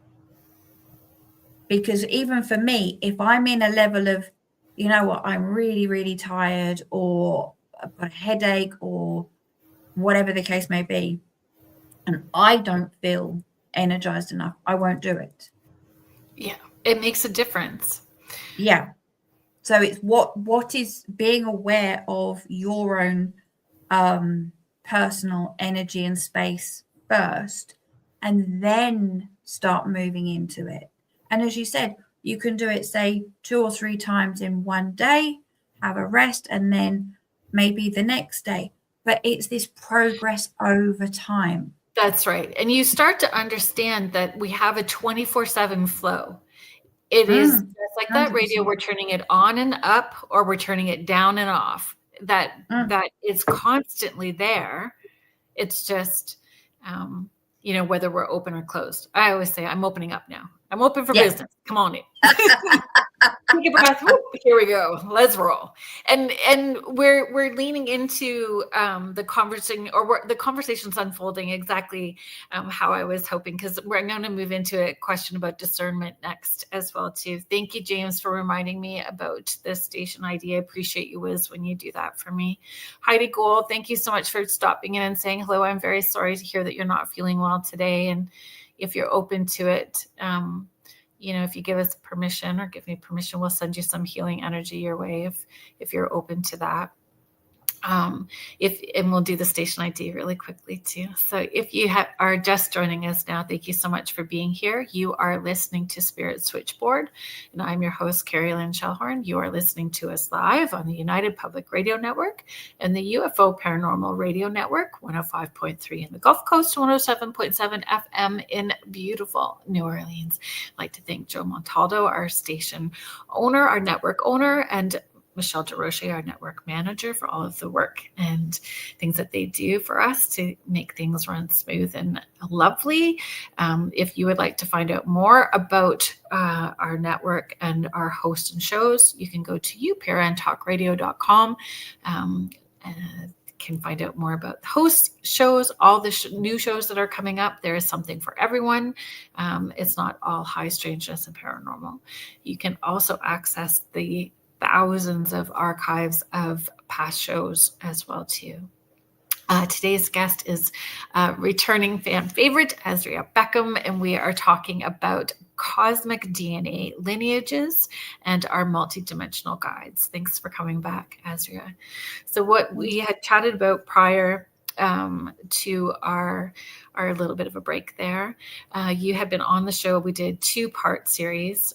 Speaker 2: Because even for me, if I'm in a level of, you know what, I'm really, really tired, or I've got a headache, or whatever the case may be, and I don't feel energized enough, I won't do it.
Speaker 1: Yeah, it makes a difference.
Speaker 2: Yeah. So it's what is being aware of your own personal energy and space first, and then start moving into it. And as you said, you can do it, say, 2 or 3 times in one day, have a rest, and then maybe the next day. But it's this progress over time.
Speaker 1: That's right. And you start to understand that we have a 24/7 flow. It is just like that radio,
Speaker 2: 100%.
Speaker 1: we're turning it on and up, or we're turning it down and off. That is constantly there. It's just, you know, whether we're open or closed. I always say, I'm opening up now. I'm open for business. Come on in. Take a breath. Whoop, here we go. Let's roll. And we're leaning into the conversation's unfolding exactly how I was hoping, because we're going to move into a question about discernment next as well too. Thank you, James, for reminding me about this station ID. I appreciate you, Wiz, when you do that for me. Heidi Gould, thank you so much for stopping in and saying hello. I'm very sorry to hear that you're not feeling well today, and if you're open to it, you know, if you give us permission, or give me permission, we'll send you some healing energy your way if you're open to that. And we'll do the station ID really quickly too. So if you are just joining us now, thank you so much for being here. You are listening to Spirit Switchboard, and I'm your host, Carrie Lynn Shellhorn. You are listening to us live on the United Public Radio Network and the UFO Paranormal Radio Network, 105.3 in the Gulf Coast, 107.7 FM in beautiful New Orleans. I'd like to thank Joe Montaldo, our station owner, our network owner, and Michelle DeRoche, our network manager, for all of the work and things that they do for us to make things run smooth and lovely. If you would like to find out more about our network and our hosts and shows, you can go to uparantalkradio.com. Can find out more about the host shows, all the new shows that are coming up. There is something for everyone. It's not all high strangeness and paranormal. You can also access the thousands of archives of past shows as well too. Today's guest is returning fan favorite, Asria Beckham, and we are talking about cosmic DNA lineages and our multidimensional guides. Thanks for coming back, Asria. So what we had chatted about prior to our little bit of a break there, you had been on the show. We did 2-part series.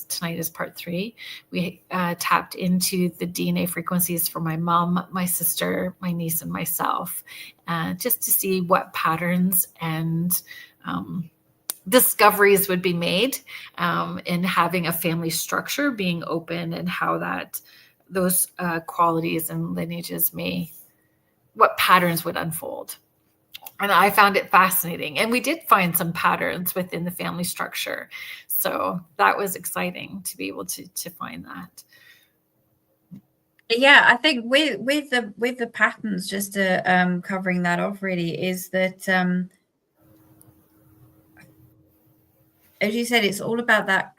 Speaker 1: Tonight is part 3. We tapped into the DNA frequencies for my mom, my sister, my niece, and myself, just to see what patterns and discoveries would be made in having a family structure being open, and how those qualities and lineages what patterns would unfold. And I found it fascinating. And we did find some patterns within the family structure. So that was exciting to be able to find that.
Speaker 2: Yeah, I think with the patterns, just to covering that off really, is that as you said, it's all about that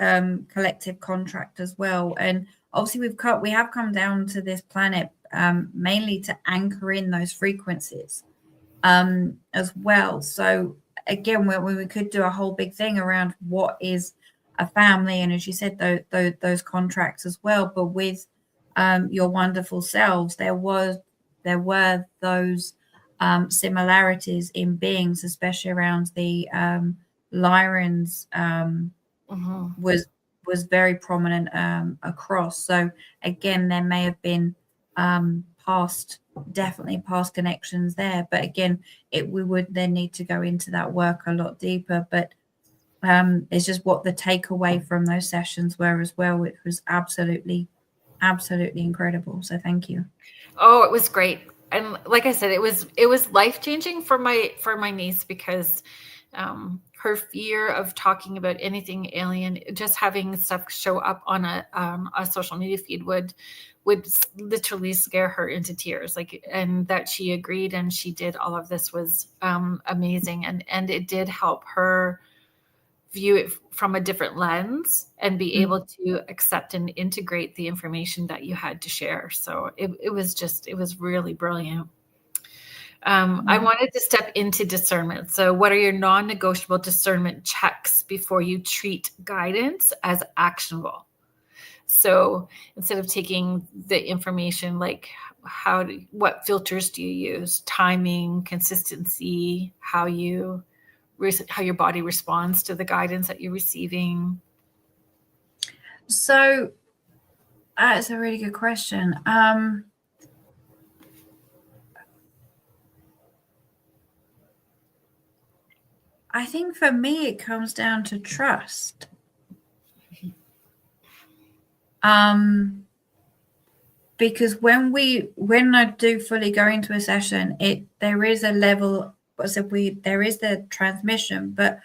Speaker 2: collective contract as well. And obviously we have come down to this planet mainly to anchor in those frequencies as well. So again, when we could do a whole big thing around what is a family, and as you said, those contracts as well. But with your wonderful selves, there were those similarities in beings, especially around the Lyrans was very prominent across. So again, there may have been definitely past connections there, but again, we would then need to go into that work a lot deeper. But it's just what the takeaway from those sessions were as well, which was absolutely incredible. So thank you.
Speaker 1: Oh, it was great. and like I said, it was life-changing for my niece, because her fear of talking about anything alien, just having stuff show up on a social media feed would literally scare her into tears. Like, and that she agreed and she did all of this was amazing, and it did help her view it from a different lens and be able to accept and integrate the information that you had to share. So it was really brilliant. I wanted to step into discernment. So what are your non-negotiable discernment checks before you treat guidance as actionable? So instead of taking the information, like what filters do you use? Timing, consistency, how your body responds to the guidance that you're receiving.
Speaker 2: So that's a really good question. I think for me, it comes down to trust. Because when I do fully go into a session, there is a level, there is the transmission, but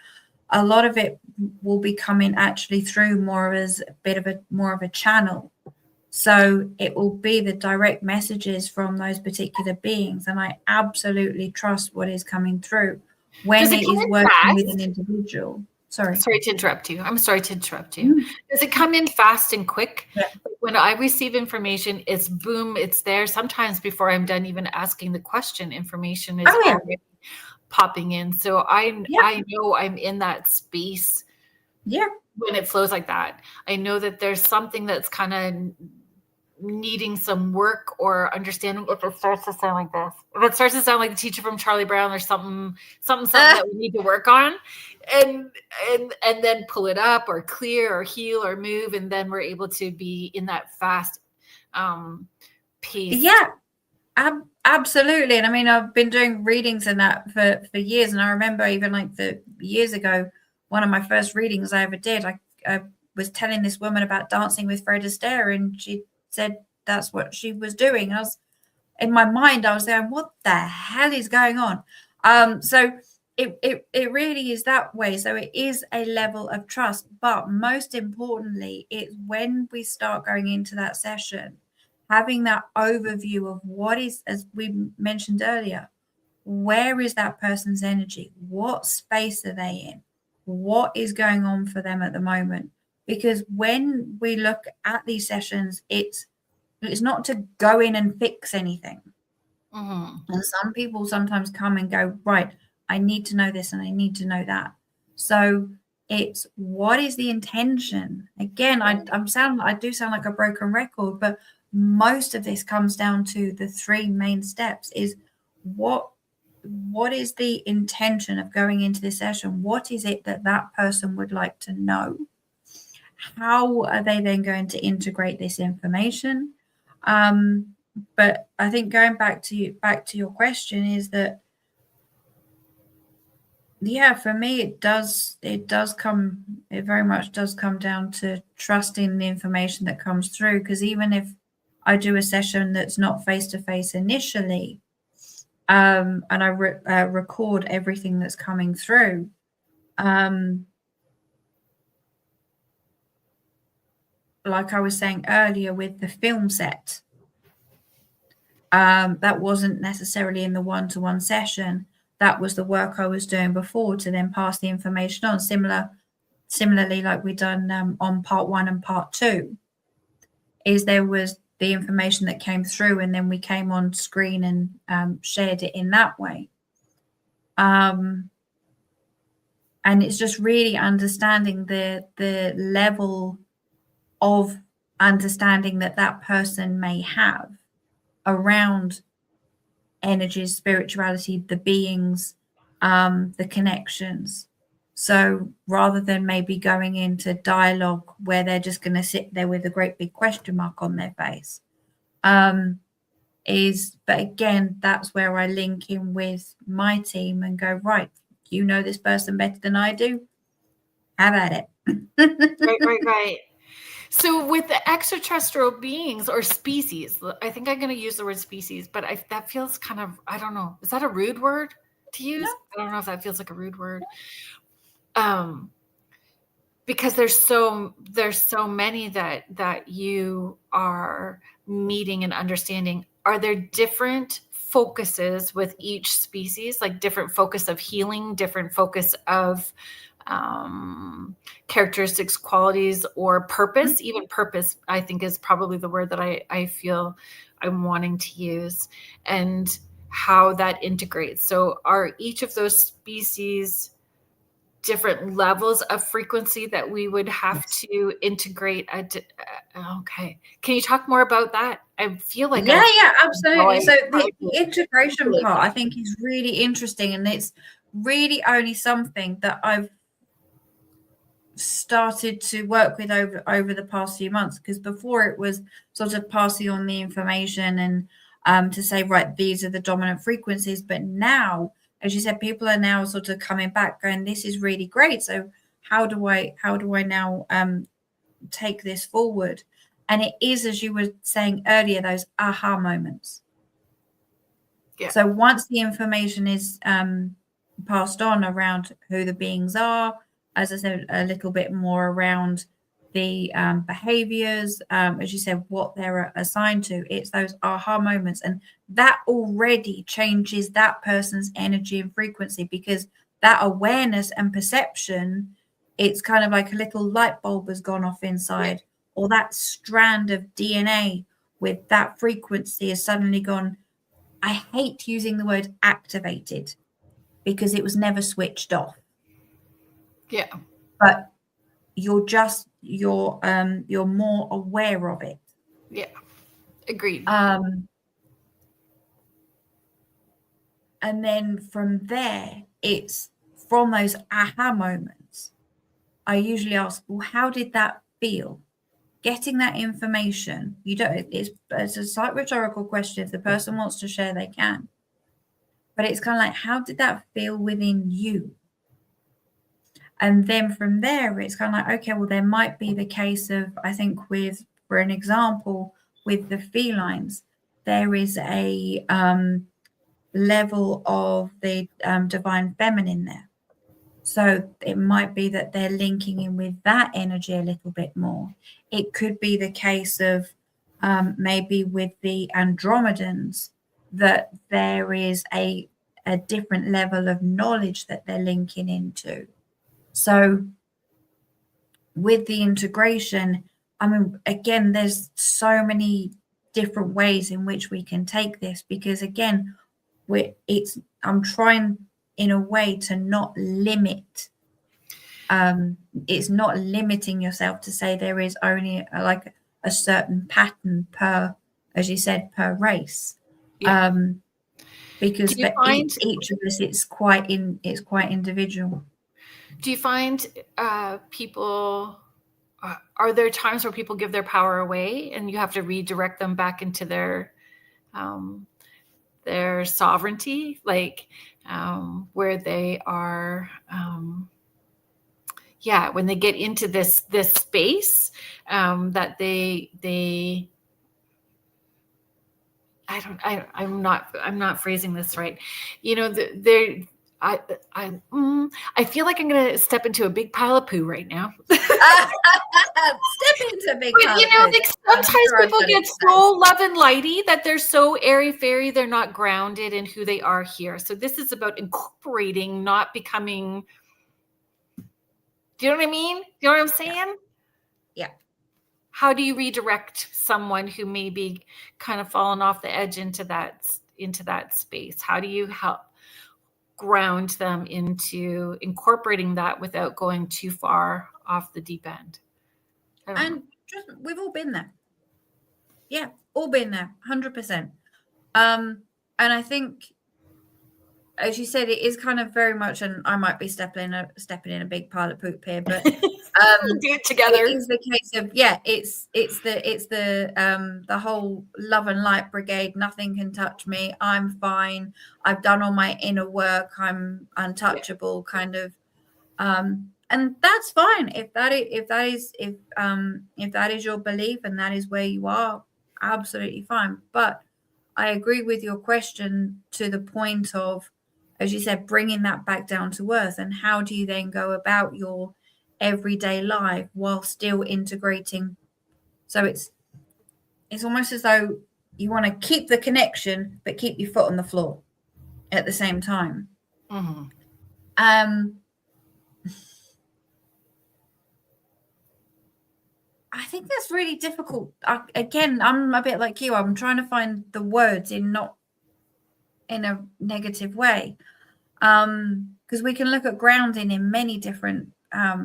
Speaker 2: a lot of it will be coming actually through more as a bit of more of a channel. So it will be the direct messages from those particular beings, and I absolutely trust what is coming through when it is working with an individual. Sorry to interrupt you.
Speaker 1: I'm sorry to interrupt you. Does it come in fast and quick?
Speaker 2: Yeah.
Speaker 1: When I receive information, it's boom, it's there. Sometimes before I'm done even asking the question, information is already popping in. So I know I'm in that space.
Speaker 2: Yeah.
Speaker 1: When it flows like that, I know that there's something that's kind of needing some work or understanding. If it starts to sound like this, if it starts to sound like the teacher from Charlie Brown or something that we need to work on, and then pull it up or clear or heal or move, and then we're able to be in that fast pace.
Speaker 2: Yeah, absolutely. And I mean, I've been doing readings and that for years, and I remember even like years ago, one of my first readings I ever did, I was telling this woman about dancing with Fred Astaire, and she said that's what she was doing. And in my mind, I was saying, what the hell is going on? So it really is that way. So it is a level of trust, but most importantly, it's when we start going into that session, having that overview of what is, as we mentioned earlier, where is that person's energy? What space are they in? What is going on for them at the moment? Because when we look at these sessions, it's not to go in and fix anything. And some people sometimes come and go, right, I need to know this and I need to know that. So it's what is the intention? Again, I do sound like a broken record, but most of this comes down to the three main steps: is what is the intention of going into this session? What is it that person would like to know? How are they then going to integrate this information? But I think going back to your question is that, yeah, for me, it very much does come down to trusting the information that comes through. Because even if I do a session that's not face-to-face initially, and I record everything that's coming through, like I was saying earlier with the film set, that wasn't necessarily in the one-to-one session. That was the work I was doing before to then pass the information on. Similarly, like we done on part 1 and part 2, is there was the information that came through, and then we came on screen and shared it in that way. And it's just really understanding the level of understanding that person may have around energies, spirituality, the beings, the connections. So rather than maybe going into dialogue where they're just going to sit there with a great big question mark on their face, but again, that's where I link in with my team and go, right, you know this person better than I do. Have at it.
Speaker 1: Right. So with the extraterrestrial beings or species, I think I'm going to use the word species, but that feels kind of, I don't know. Is that a rude word to use?
Speaker 2: No.
Speaker 1: I don't know if that feels like a rude word. Because there's so many that you are meeting and understanding. Are there different focuses with each species, like different focus of healing, different focus of characteristics, qualities, or purpose? Even purpose, I think, is probably the word that I feel I'm wanting to use, and how that integrates. So are each of those species different levels of frequency that we would have to integrate? Okay. Can you talk more about that? I feel like
Speaker 2: yeah, absolutely. So the integration part, I think, is really interesting, and it's really only something that I've started to work with over the past few months, because before it was sort of passing on the information and to say, right, these are the dominant frequencies. But now, as you said, people are now sort of coming back going, this is really great. So how do I now take this forward? And it is, as you were saying earlier, those aha moments. Yeah. So once the information is passed on around who the beings are, as I said, a little bit more around the behaviors, as you said, what they're assigned to, it's those aha moments. And that already changes that person's energy and frequency, because that awareness and perception, it's kind of like a little light bulb has gone off inside. Yeah. Or that strand of DNA with that frequency has suddenly gone. I hate using the word activated because it was never switched off.
Speaker 1: Yeah.
Speaker 2: But you're more aware of it.
Speaker 1: Yeah. Agreed.
Speaker 2: And then from there, it's from those aha moments, I usually ask, well, how did that feel? Getting that information, it's a slight rhetorical question. If the person wants to share, they can. But it's kind of like, how did that feel within you? And then from there, it's kind of like, okay, well, there might be the case of, I think for an example, with the felines, there is a level of the divine feminine there. So it might be that they're linking in with that energy a little bit more. It could be the case of maybe with the Andromedans, that there is a different level of knowledge that they're linking into. So with the integration, I mean, again, there's so many different ways in which we can take this, because again, I'm trying in a way to not limit. It's not limiting yourself to say there is only like a certain pattern per, as you said, per race. Yeah. Because each of us, it's quite individual.
Speaker 1: Do you find people, are there times where people give their power away and you have to redirect them back into their sovereignty, like where they are, when they get into this space, that they I'm not phrasing this right. You know, I feel like I'm going to step into a big pile of poo right now.
Speaker 2: Step into a big pile of poo.
Speaker 1: Like sometimes people get so love and lighty that they're so airy-fairy, they're not grounded in who they are here. So this is about incorporating, not becoming. Do you know what I mean? You know what I'm saying?
Speaker 2: Yeah.
Speaker 1: How do you redirect someone who may be kind of fallen off the edge into that space? How do you help ground them into incorporating that without going too far off the deep end?
Speaker 2: And we've all been there. Yeah, all been there, 100%. And I think, as you said, it is kind of very much, and I might be stepping in a big pile of poop here, but
Speaker 1: we'll do it together.
Speaker 2: It is the case of it's the whole love and light brigade. Nothing can touch me. I'm fine. I've done all my inner work. I'm untouchable, kind of. and that's fine if that is your belief and that is where you are, absolutely fine. But I agree with your question to the point of, as you said, bringing that back down to earth. And how do you then go about your everyday life while still integrating? So it's almost as though you want to keep the connection but keep your foot on the floor at the same time.
Speaker 1: Mm-hmm.
Speaker 2: I think that's really difficult. Again, I'm a bit like you. I'm trying to find the words not in a negative way, because we can look at grounding in many different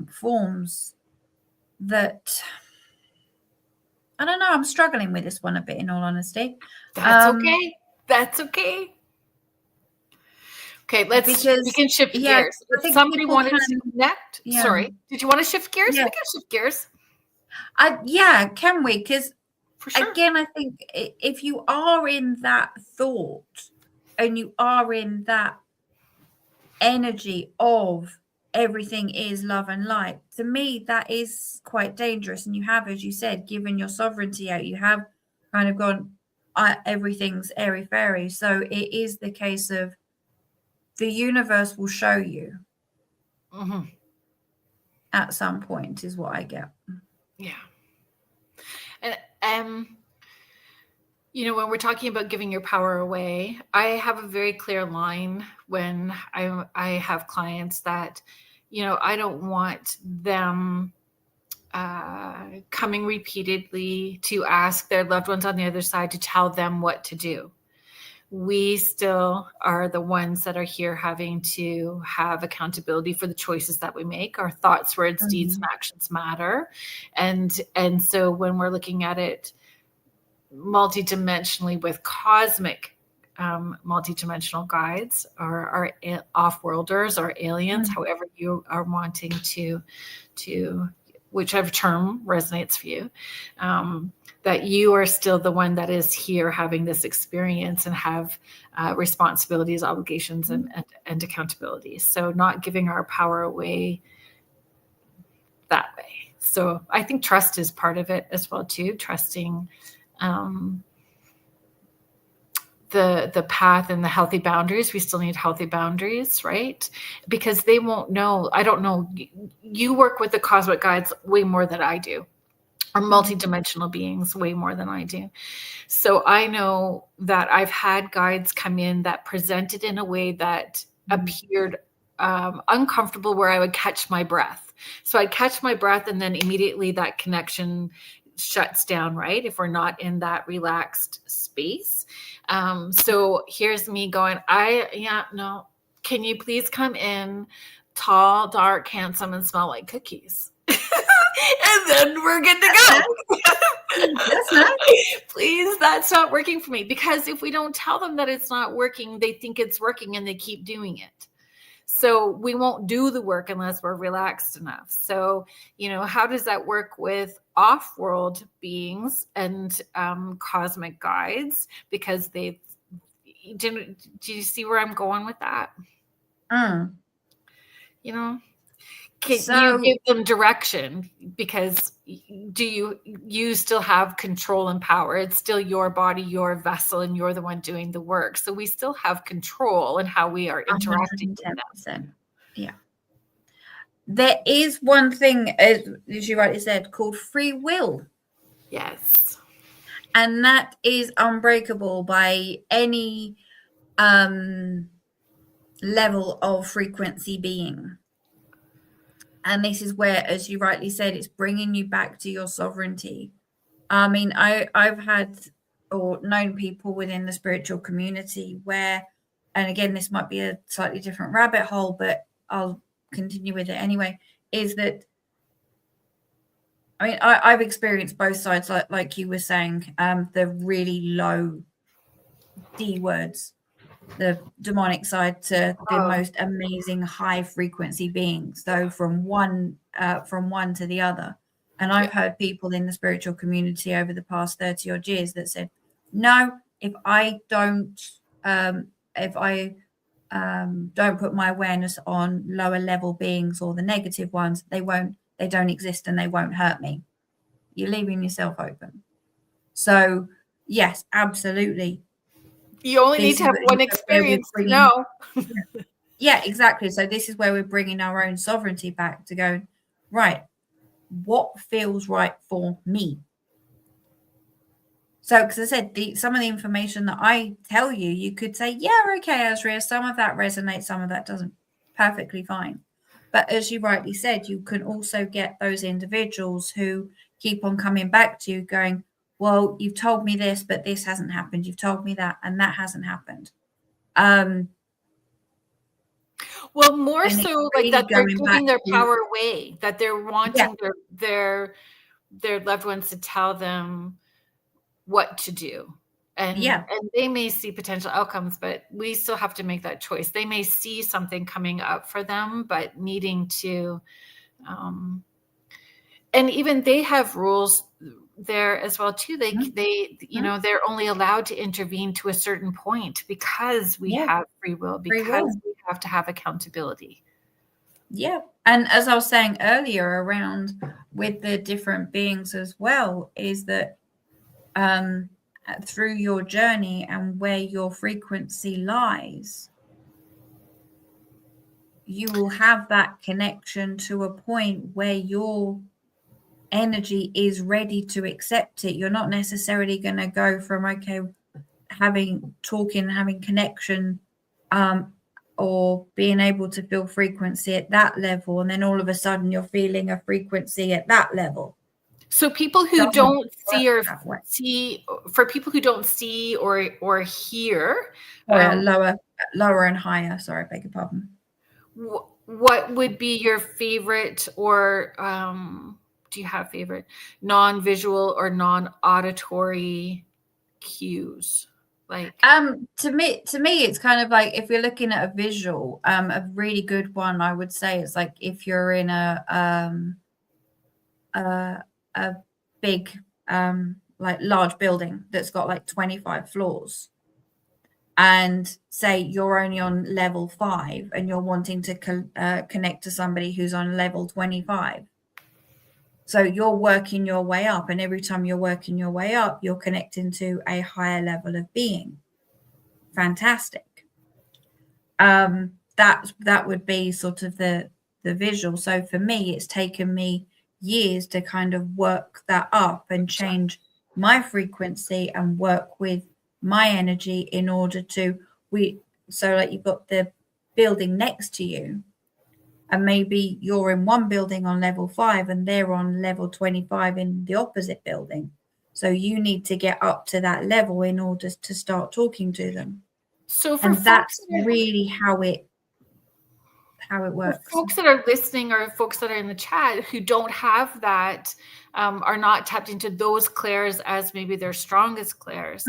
Speaker 2: forms. That, I don't know. I'm struggling with this one a bit, in all honesty.
Speaker 1: That's okay. That's okay. Okay, we can shift gears. If somebody wanted to connect, sorry, did you want to shift gears? Yeah. We can shift gears.
Speaker 2: Can we? Because sure. Again, I think if you are in that thought and you are in that energy of everything is love and light, to me, that is quite dangerous. And you have, as you said, given your sovereignty out, you have kind of gone, everything's airy-fairy. So it is the case of the universe will show you at some point, is what I get.
Speaker 1: Yeah. And when we're talking about giving your power away, I have a very clear line when I have clients that, I don't want them coming repeatedly to ask their loved ones on the other side to tell them what to do. We still are the ones that are here having to have accountability for the choices that we make. Our thoughts, words, deeds, and actions matter. And so when we're looking at it multidimensionally with cosmic multidimensional guides, or our off-worlders, or aliens, however you are wanting to whichever term resonates for you, that you are still the one that is here having this experience and have responsibilities, obligations, and accountability. So not giving our power away that way. So I think trust is part of it as well too, trusting the path and the healthy boundaries. We still need healthy boundaries, right? Because they won't know. I don't know. You work with the cosmic guides way more than I do, or multidimensional beings way more than I do. So I know that I've had guides come in that presented in a way that appeared uncomfortable, where I would catch my breath. So I'd catch my breath, and then immediately that connection shuts down, right? If we're not in that relaxed space. So here's me going, no, can you please come in tall, dark, handsome, and smell like cookies? And then we're good to go.
Speaker 2: That's nice.
Speaker 1: Please, that's not working for me. Because if we don't tell them that it's not working, they think it's working and they keep doing it. So we won't do the work unless we're relaxed enough. So, how does that work with off-world beings and cosmic guides? Because do you see where I'm going with that? Can you give them direction? Because do you still have control and power? It's still your body, your vessel, and you're the one doing the work. So we still have control in how we are interacting with them.
Speaker 2: Yeah. There is one thing, as you rightly said, called free will.
Speaker 1: Yes.
Speaker 2: And that is unbreakable by any level of frequency being. And this is where, as you rightly said, it's bringing you back to your sovereignty. I mean, I've had or known people within the spiritual community where, and again, this might be a slightly different rabbit hole, but I'll continue with it anyway, is that, I mean, I've experienced both sides, like you were saying, the really low D words, the demonic side, to the most amazing high frequency beings. So from one to the other. And I've heard people in the spiritual community over the past 30 odd years that said, no, if I don't put my awareness on lower level beings or the negative ones, they don't exist and they won't hurt me. You're leaving yourself open. So yes, absolutely.
Speaker 1: You only need to have one experience to know.
Speaker 2: Yeah, exactly. So this is where we're bringing our own sovereignty back to go, right, what feels right for me? So, because I said, some of the information that I tell you, you could say, yeah, okay, Asria, some of that resonates, some of that doesn't. Perfectly fine. But as you rightly said, you can also get those individuals who keep on coming back to you going, well, you've told me this, but this hasn't happened. You've told me that, and that hasn't happened.
Speaker 1: Well, more so
Speaker 2: really
Speaker 1: like that they're giving their power away, that they're wanting their loved ones to tell them what to do. And they may see potential outcomes, but we still have to make that choice. They may see something coming up for them, but needing to, and even they have rules there as well too. They you know, they're only allowed to intervene to a certain point because we have free will, because we have to have accountability.
Speaker 2: Yeah. And as I was saying earlier around with the different beings as well, is that through your journey and where your frequency lies, you will have that connection to a point where your energy is ready to accept it. You're not necessarily going to go from, okay, having connection, or being able to feel frequency at that level, and then all of a sudden you're feeling a frequency at that level.
Speaker 1: So people who don't see or see, for people who don't see or hear,
Speaker 2: lower and higher. Sorry, I beg your pardon.
Speaker 1: What would be your favorite, or do you have favorite non-visual or non-auditory cues? Like
Speaker 2: to me it's kind of like, if you're looking at a visual, a really good one I would say is like if you're in a big like large building that's got like 25 floors, and say you're only on level 5 and you're wanting to connect to somebody who's on level 25. So you're working your way up, and every time you're working your way up, you're connecting to a higher level of being. Fantastic. That would be sort of the visual. So for me, it's taken me years to kind of work that up and change my frequency and work with my energy in order to so like you've got the building next to you, and maybe you're in one building on level 5 and they're on level 25 in the opposite building. So you need to get up to that level in order to start talking to them.
Speaker 1: So for
Speaker 2: that's really how it works.
Speaker 1: For folks that are listening, or folks that are in the chat who don't have that, are not tapped into those clairs as maybe their strongest clairs,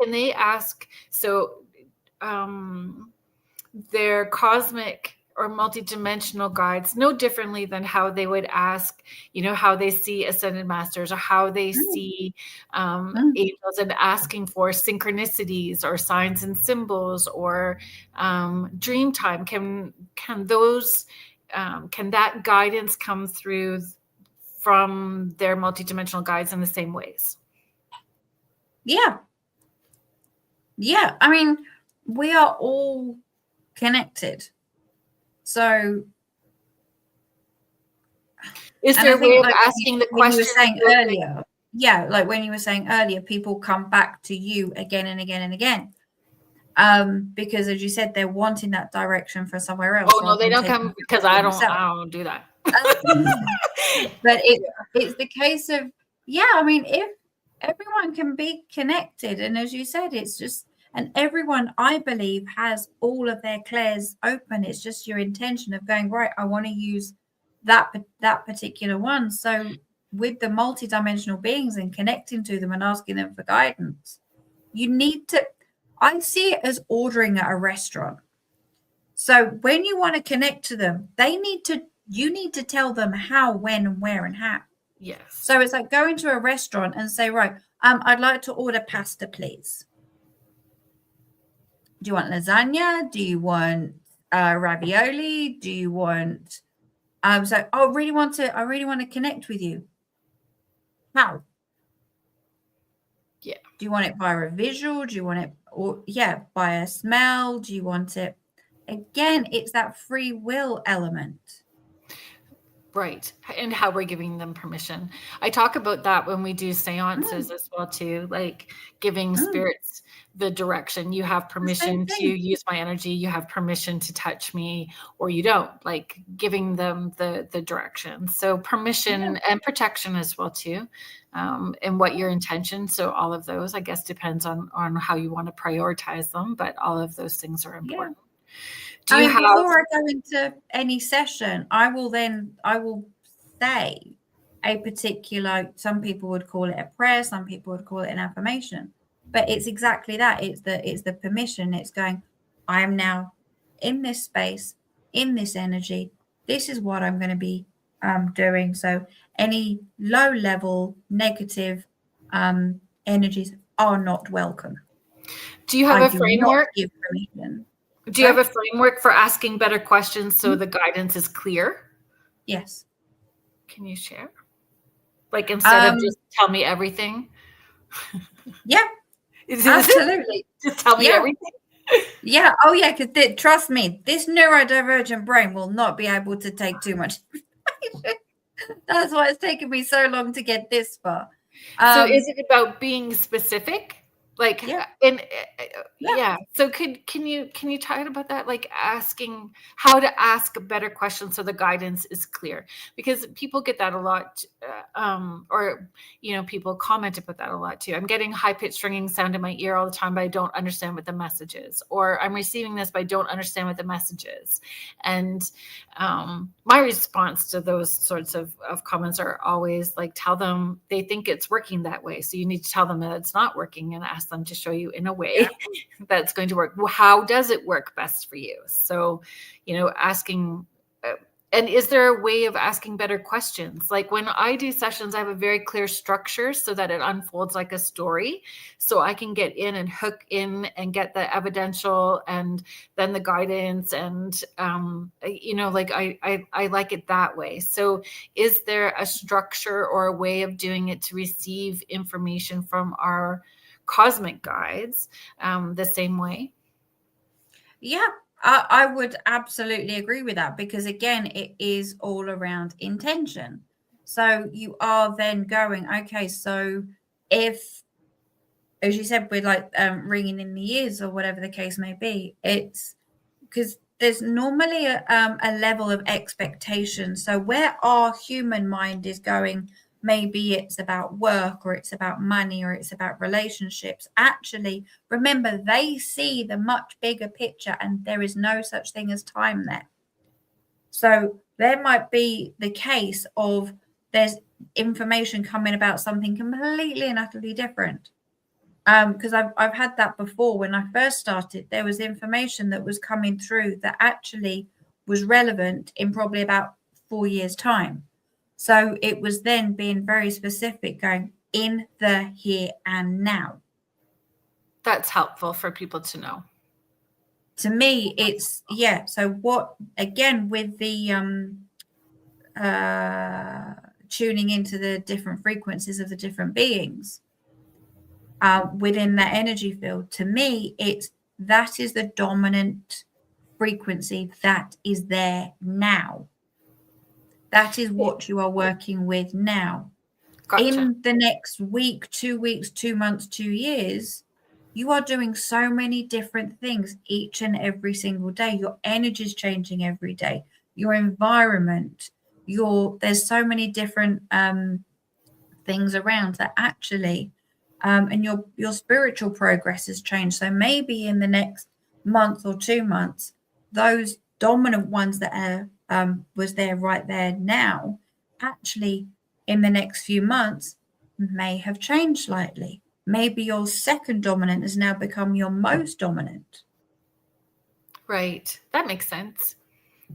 Speaker 1: can they ask, so their cosmic or multidimensional guides no differently than how they would ask, you know, how they see ascended masters, or how they see angels, and asking for synchronicities or signs and symbols, or dream time. Can that guidance come through from their multidimensional guides in the same ways?
Speaker 2: Yeah. I mean, we are all connected. So
Speaker 1: is there a way of asking the question?
Speaker 2: You were saying earlier, like when you were saying earlier, people come back to you again and again and again, because as you said, they're wanting that direction for somewhere else.
Speaker 1: Oh no, they don't come because I don't do that.
Speaker 2: But it's the case of, I mean, if everyone can be connected, and as you said, it's just, and everyone, I believe, has all of their clairs open. It's just your intention of going, right, I want to use that particular one. So with the multidimensional beings and connecting to them and asking them for guidance, you need to, I see it as ordering at a restaurant. So when you want to connect to them, you need to tell them how, when, and where, and how.
Speaker 1: Yes.
Speaker 2: So it's like going to a restaurant and say, right, I'd like to order pasta, please. Do you want lasagna? Do you want ravioli? Do you want so I really want to connect with you. How?
Speaker 1: Yeah.
Speaker 2: Do you want it via a visual? Do you want it by a smell? Do you want it? Again, it's that free will element.
Speaker 1: Right. And how we're giving them permission. I talk about that when we do seances as well too, like giving spirits the direction. You have permission to use my energy, you have permission to touch me, or you don't, like giving them the direction. So permission and protection as well too. And what your intention. So all of those, I guess, depends on how you want to prioritize them, but all of those things are important.
Speaker 2: Before I go into any session, I will say a particular, some people would call it a prayer, some people would call it an affirmation, but it's exactly that. It's the permission. It's going, I am now in this space, in this energy. This is what I'm going to be doing. So any low level negative energies are not welcome.
Speaker 1: Do you have a framework?
Speaker 2: Not give permission.
Speaker 1: Do you have a framework for asking better questions so the guidance is clear?
Speaker 2: Yes.
Speaker 1: Can you share? Like instead of just tell me everything?
Speaker 2: Yeah, absolutely.
Speaker 1: Just tell me everything?
Speaker 2: Yeah. Oh, yeah, because trust me, this neurodivergent brain will not be able to take too much information. That's why it's taken me so long to get this far.
Speaker 1: So is it about being specific? Like, so can you talk about that? Like asking how to ask better questions so the guidance is clear, because people get that a lot, or, people comment about that a lot too. I'm getting high pitched ringing sound in my ear all the time, but I don't understand what the message is, or I'm receiving this, but I don't understand what the message is. And my response to those sorts of comments are always like, tell them they think it's working that way. So you need to tell them that it's not working and ask them to show you in a way that's going to work. Well, how does it work best for you? So, asking, and is there a way of asking better questions? Like when I do sessions, I have a very clear structure so that it unfolds like a story. So I can get in and hook in and get the evidential and then the guidance. And, like I like it that way. So is there a structure or a way of doing it to receive information from our cosmic guides the same way?
Speaker 2: Yeah, I would absolutely agree with that, because again, it is all around intention. So you are then going, okay, so if, as you said, we're like ringing in the ears or whatever the case may be, it's because there's normally a level of expectation. So where our human mind is going, maybe it's about work or it's about money or it's about relationships. Actually, remember, they see the much bigger picture and there is no such thing as time there. So there might be the case of there's information coming about something completely and utterly different. Because I've had that before. When I first started, there was information that was coming through that actually was relevant in probably about 4 years' time. So it was then being very specific, going in the here and now.
Speaker 1: That's helpful for people to know.
Speaker 2: To me, it's so what, again, with the tuning into the different frequencies of the different beings within that energy field, to me, that is the dominant frequency that is there now. That is what you are working with now. Gotcha. In the next week, 2 weeks, 2 months, 2 years, you are doing so many different things each and every single day. Your energy is changing every day. Your environment, there's so many different things around that actually, and your spiritual progress has changed. So maybe in the next month or 2 months, those dominant ones that was there right there now, actually in the next few months may have changed slightly. Maybe your second dominant has now become your most dominant.
Speaker 1: Right. That makes sense.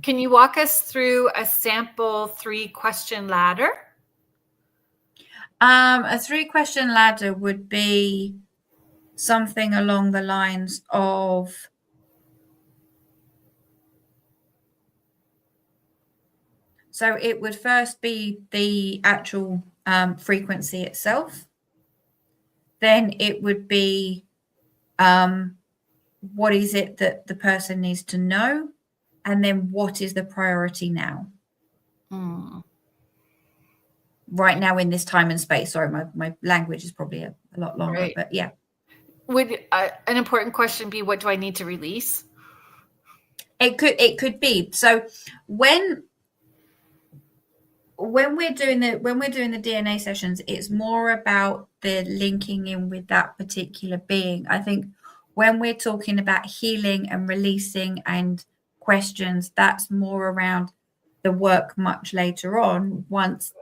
Speaker 1: Can you walk us through a sample 3-question ladder?
Speaker 2: A 3-question ladder would be something along the lines of So it would first be the actual frequency itself. Then it would be what is it that the person needs to know? And then what is the priority now? Right now in this time and space. Sorry, my language is probably a lot longer,
Speaker 1: Right.
Speaker 2: but yeah.
Speaker 1: Would an important question be, what do I need to release?
Speaker 2: It could be. So when we're doing the DNA sessions, it's more about the linking in with that particular being. I think when we're talking about healing and releasing and questions, that's more around the work much later on, once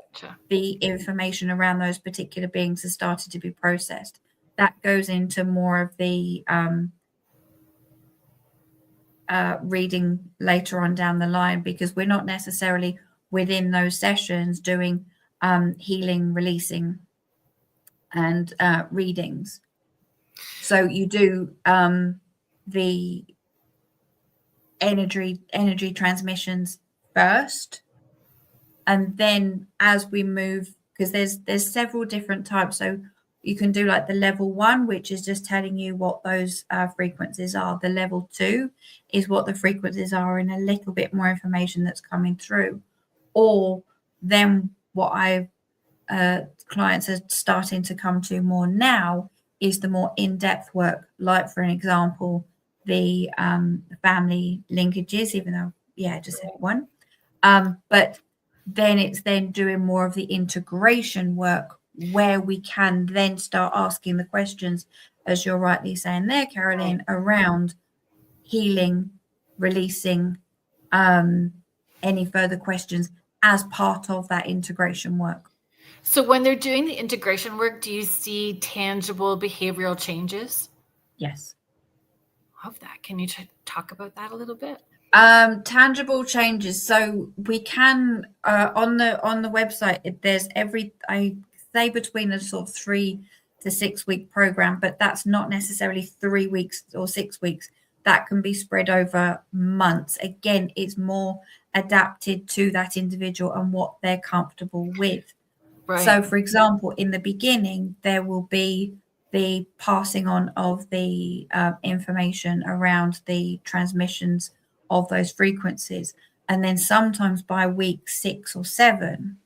Speaker 2: the information around those particular beings has started to be processed. That goes into more of the reading later on down the line, because we're not necessarily within those sessions doing healing, releasing, and readings. So you do the energy transmissions first, and then as we move, because there's several different types. So you can do like the level 1, which is just telling you what those frequencies are. The level 2 is what the frequencies are and a little bit more information that's coming through. Or then what clients are starting to come to more now is the more in-depth work, like for an example, the family linkages, even though, I just said one. But then it's then doing more of the integration work, where we can then start asking the questions, as you're rightly saying there, Caroline, around healing, releasing, any further questions as part of that integration work.
Speaker 1: So when they're doing the integration work, do you see tangible behavioral changes?
Speaker 2: Yes.
Speaker 1: Love that. Can you talk about that a little bit?
Speaker 2: Tangible changes. So we can on the website, there's I say between a sort of 3 to 6 week program, but that's not necessarily 3 weeks or 6 weeks. That can be spread over months. Again, it's more adapted to that individual and what they're comfortable with. Right. So, for example, in the beginning, there will be the passing on of the information around the transmissions of those frequencies. And then sometimes by week 6 or 7,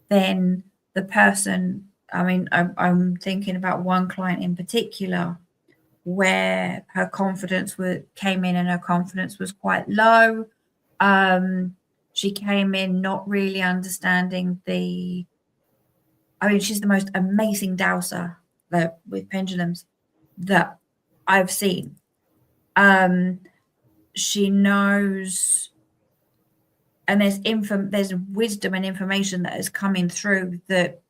Speaker 2: then the person, I'm thinking about one client in particular where her confidence came in and her confidence was quite low. She came in not really understanding she's the most amazing dowser with pendulums that I've seen. She knows, and there's wisdom and information that is coming through that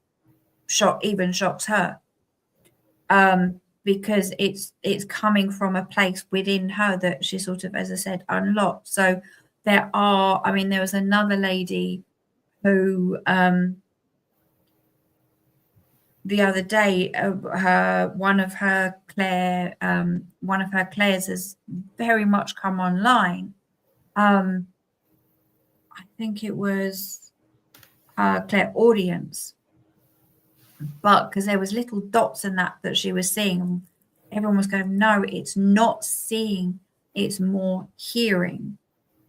Speaker 2: shocks her, because it's coming from a place within her that she sort of, as I said, unlocked. So there was another lady who the other day, one of her clairs has very much come online. I think it was clairaudience, but because there was little dots in that she was seeing, and everyone was going, no, it's not seeing, it's more hearing.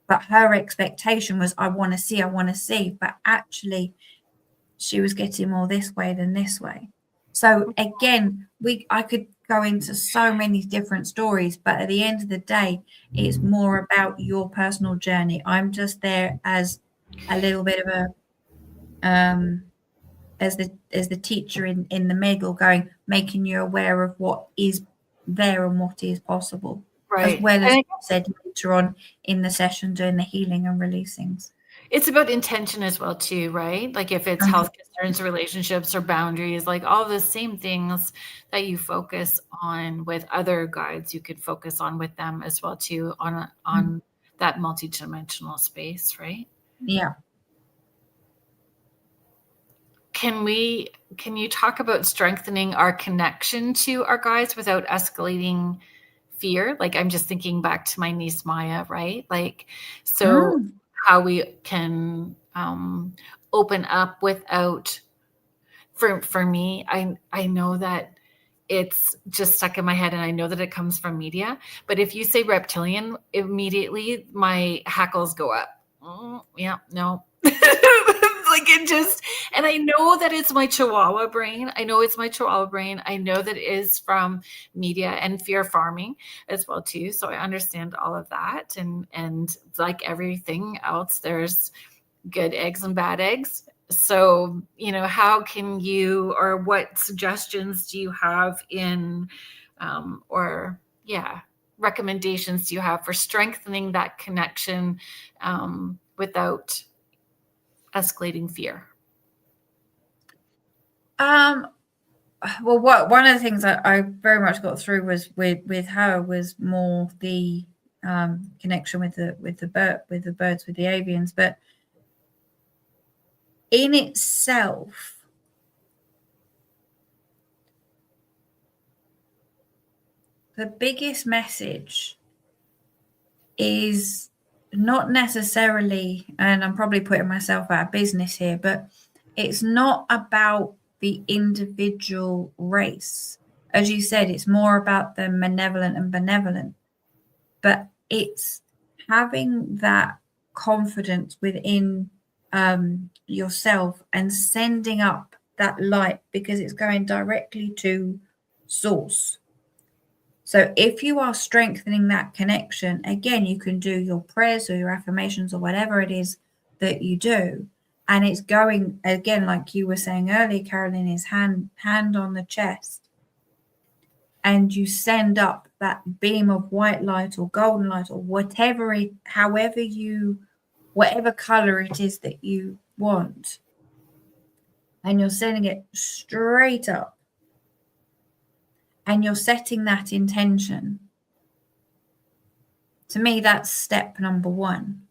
Speaker 2: But her expectation was, I want to see, but actually she was getting more this way than this way. So again, I could go into so many different stories, but at the end of the day, it's more about your personal journey. I'm just there as a little bit of a as the teacher in the middle, making you aware of what is there and what is possible, right? As well as you said later on in the session, doing the healing and releasings.
Speaker 1: It's about intention as well too, right? Like if it's health concerns, relationships, or boundaries, like all the same things that you focus on with other guides, you could focus on with them as well too, on that multidimensional space, right?
Speaker 2: Yeah.
Speaker 1: Can you talk about strengthening our connection to our guides without escalating fear? Like I'm just thinking back to my niece Maya, right? Like, so how we can open up without, for me, I know that it's just stuck in my head, and I know that it comes from media. But if you say reptilian, immediately my hackles go up. Yeah, no. Like it just, and I know that it's my Chihuahua brain. I know that it is from media and fear farming as well too. So I understand all of that. And like everything else, there's good eggs and bad eggs. So, how can you, or what suggestions do you have recommendations do you have for strengthening that connection without escalating fear?
Speaker 2: Well, one of the things I very much got through was with her was more the connection with the birds, with the avians, but in itself, the biggest message is not necessarily, and I'm probably putting myself out of business here, but it's not about the individual race. As you said, it's more about the malevolent and benevolent, but it's having that confidence within yourself and sending up that light, because it's going directly to source. So if you are strengthening that connection, again, you can do your prayers or your affirmations or whatever it is that you do. And it's going, again, like you were saying earlier, Carolyn, is hand on the chest. And you send up that beam of white light or golden light or whatever color it is that you want. And you're sending it straight up. And you're setting that intention. To me, that's step number one.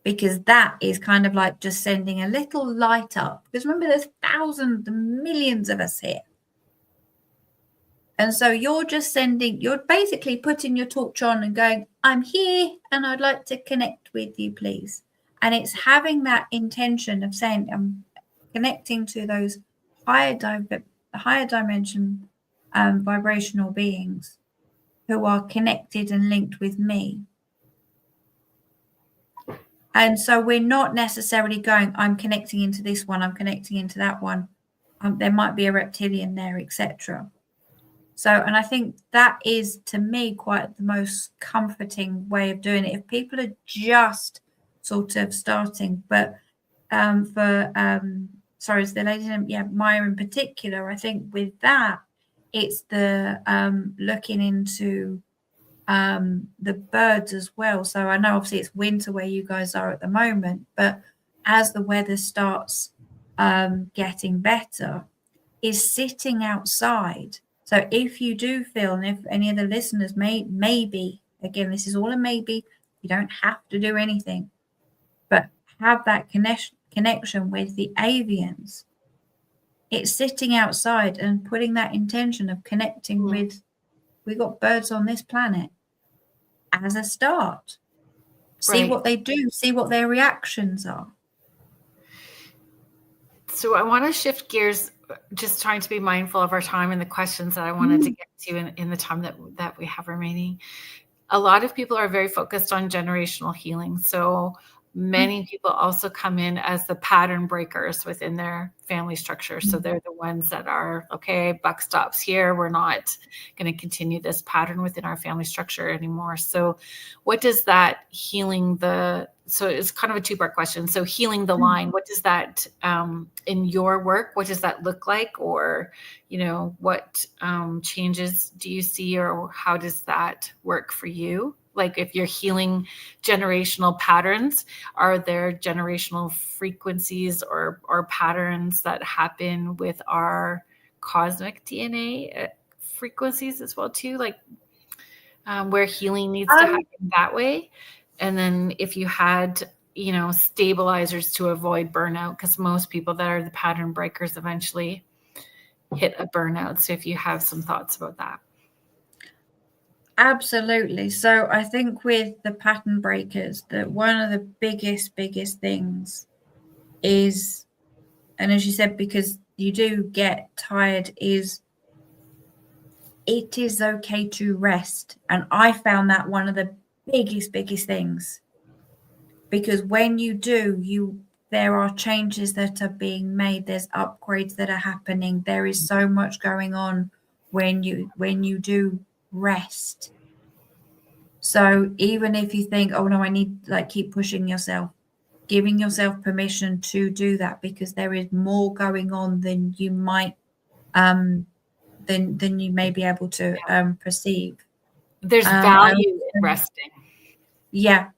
Speaker 2: Because that is kind of like just sending a little light up. Because remember, there's thousands and millions of us here. And so you're basically putting your torch on and going, I'm here and I'd like to connect with you, please. And it's having that intention of saying, I'm connecting to those higher dimension vibrational beings who are connected and linked with me. And so we're not necessarily going, I'm connecting into this one, I'm connecting into that one. There might be a reptilian there, etc. So, and I think that is, to me, quite the most comforting way of doing it. If people are just sort of starting, but it's the lady, Maya in particular, I think with that, it's the looking into the birds as well. So I know obviously it's winter where you guys are at the moment, but as the weather starts getting better, is sitting outside. So if you do feel, and if any of the listeners maybe, again, this is all a maybe, you don't have to do anything, but have that connection with the avians. It's sitting outside and putting that intention of connecting with, we've got birds on this planet as a start. See what they do, see what their reactions are.
Speaker 1: So I want to shift gears, just trying to be mindful of our time and the questions that I wanted to get to in the time that we have remaining. A lot of people are very focused on generational healing. So many people also come in as the pattern breakers within their family structure. So they're the ones that are, okay, buck stops here. We're not going to continue this pattern within our family structure anymore. So what does that so it's kind of a two-part question. So healing the line, what does that, in your work, what does that look like? Or, what changes do you see, or how does that work for you? Like if you're healing generational patterns, are there generational frequencies or patterns that happen with our cosmic DNA frequencies as well too? Like where healing needs to happen that way? And then if you had, stabilizers to avoid burnout, because most people that are the pattern breakers eventually hit a burnout. So if you have some thoughts about that.
Speaker 2: Absolutely. So I think with the pattern breakers, that one of the biggest things is, and as you said, because you do get tired, is it is okay to rest. And I found that one of the biggest things, because when you do, there are changes that are being made, there's upgrades that are happening, there is so much going on when you do rest. So even if you think, oh no, I need, like, keep pushing yourself, giving yourself permission to do that, because there is more going on than you might than you may be able to perceive.
Speaker 1: There's value in resting.
Speaker 2: Yeah.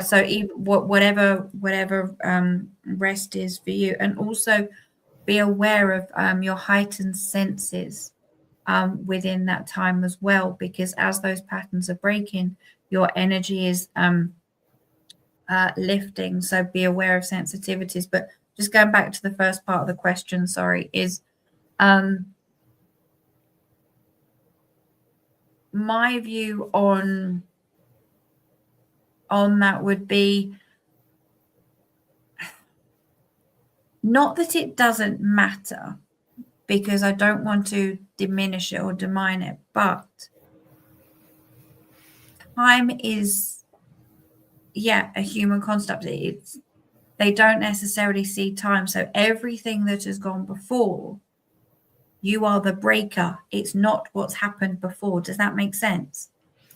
Speaker 2: So even whatever rest is for you, and also be aware of your heightened senses within that time as well, because as those patterns are breaking, your energy is lifting. So be aware of sensitivities. But just going back to the first part of the question, sorry, is my view on that would be, not that it doesn't matter, because I don't want to diminish it or demean it, but time is, a human concept. They don't necessarily see time. So everything that has gone before, you are the breaker. It's not what's happened before. Does that make sense?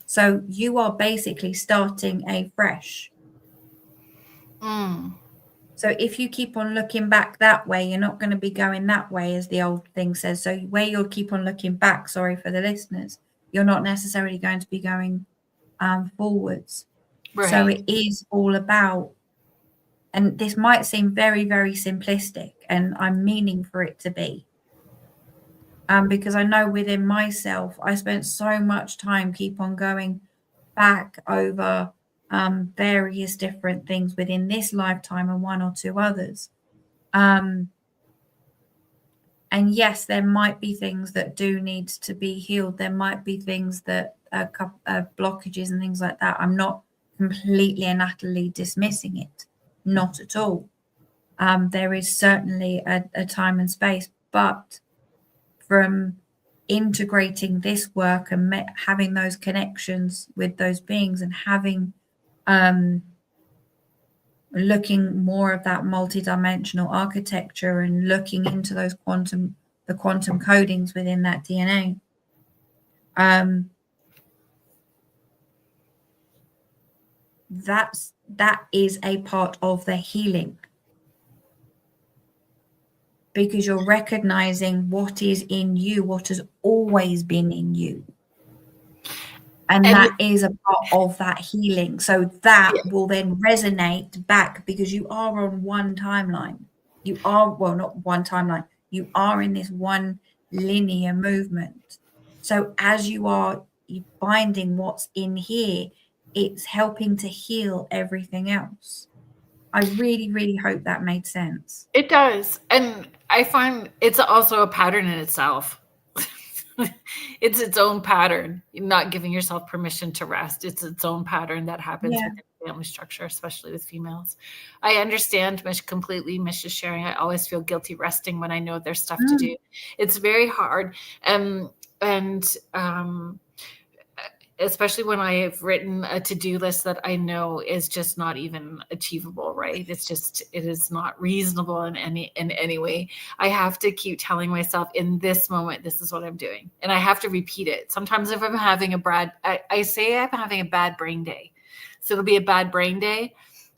Speaker 2: So you are basically starting afresh. So if you keep on looking back that way, you're not going to be going that way, as the old thing says. So where you'll keep on looking back, sorry for the listeners, you're not necessarily going to be going forwards.
Speaker 1: Right.
Speaker 2: So it is all about, and this might seem very simplistic, and I'm meaning for it to be, because I know within myself, I spent so much time keep on going back over various different things within this lifetime and one or two others. And yes, there might be things that do need to be healed. There might be things that blockages and things like that. I'm not completely and utterly dismissing it. Not at all. There is certainly a time and space, but from integrating this work and having those connections with those beings, and having looking more of that multidimensional architecture, and looking into those quantum codings within that DNA, that is a part of the healing, because you're recognizing what is in you, what has always been in you. And that is a part of that healing. So that will then resonate back, because you are on one timeline. You are, well, not one timeline. You are in this one linear movement. So as you are finding what's in here, it's helping to heal everything else. I really hope that made sense.
Speaker 1: It does. And I find it's also a pattern in itself. It's its own pattern. Not giving yourself permission to rest. It's its own pattern that happens within family structure, especially with females. I understand completely Mish's sharing. I always feel guilty resting when I know there's stuff to do. It's very hard. And especially when I have written a to-do list that I know is just not even achievable, right? It is not reasonable in any way. I have to keep telling myself, in this moment, this is what I'm doing. And I have to repeat it. Sometimes if I'm having I say I'm having a bad brain day. So it'll be a bad brain day.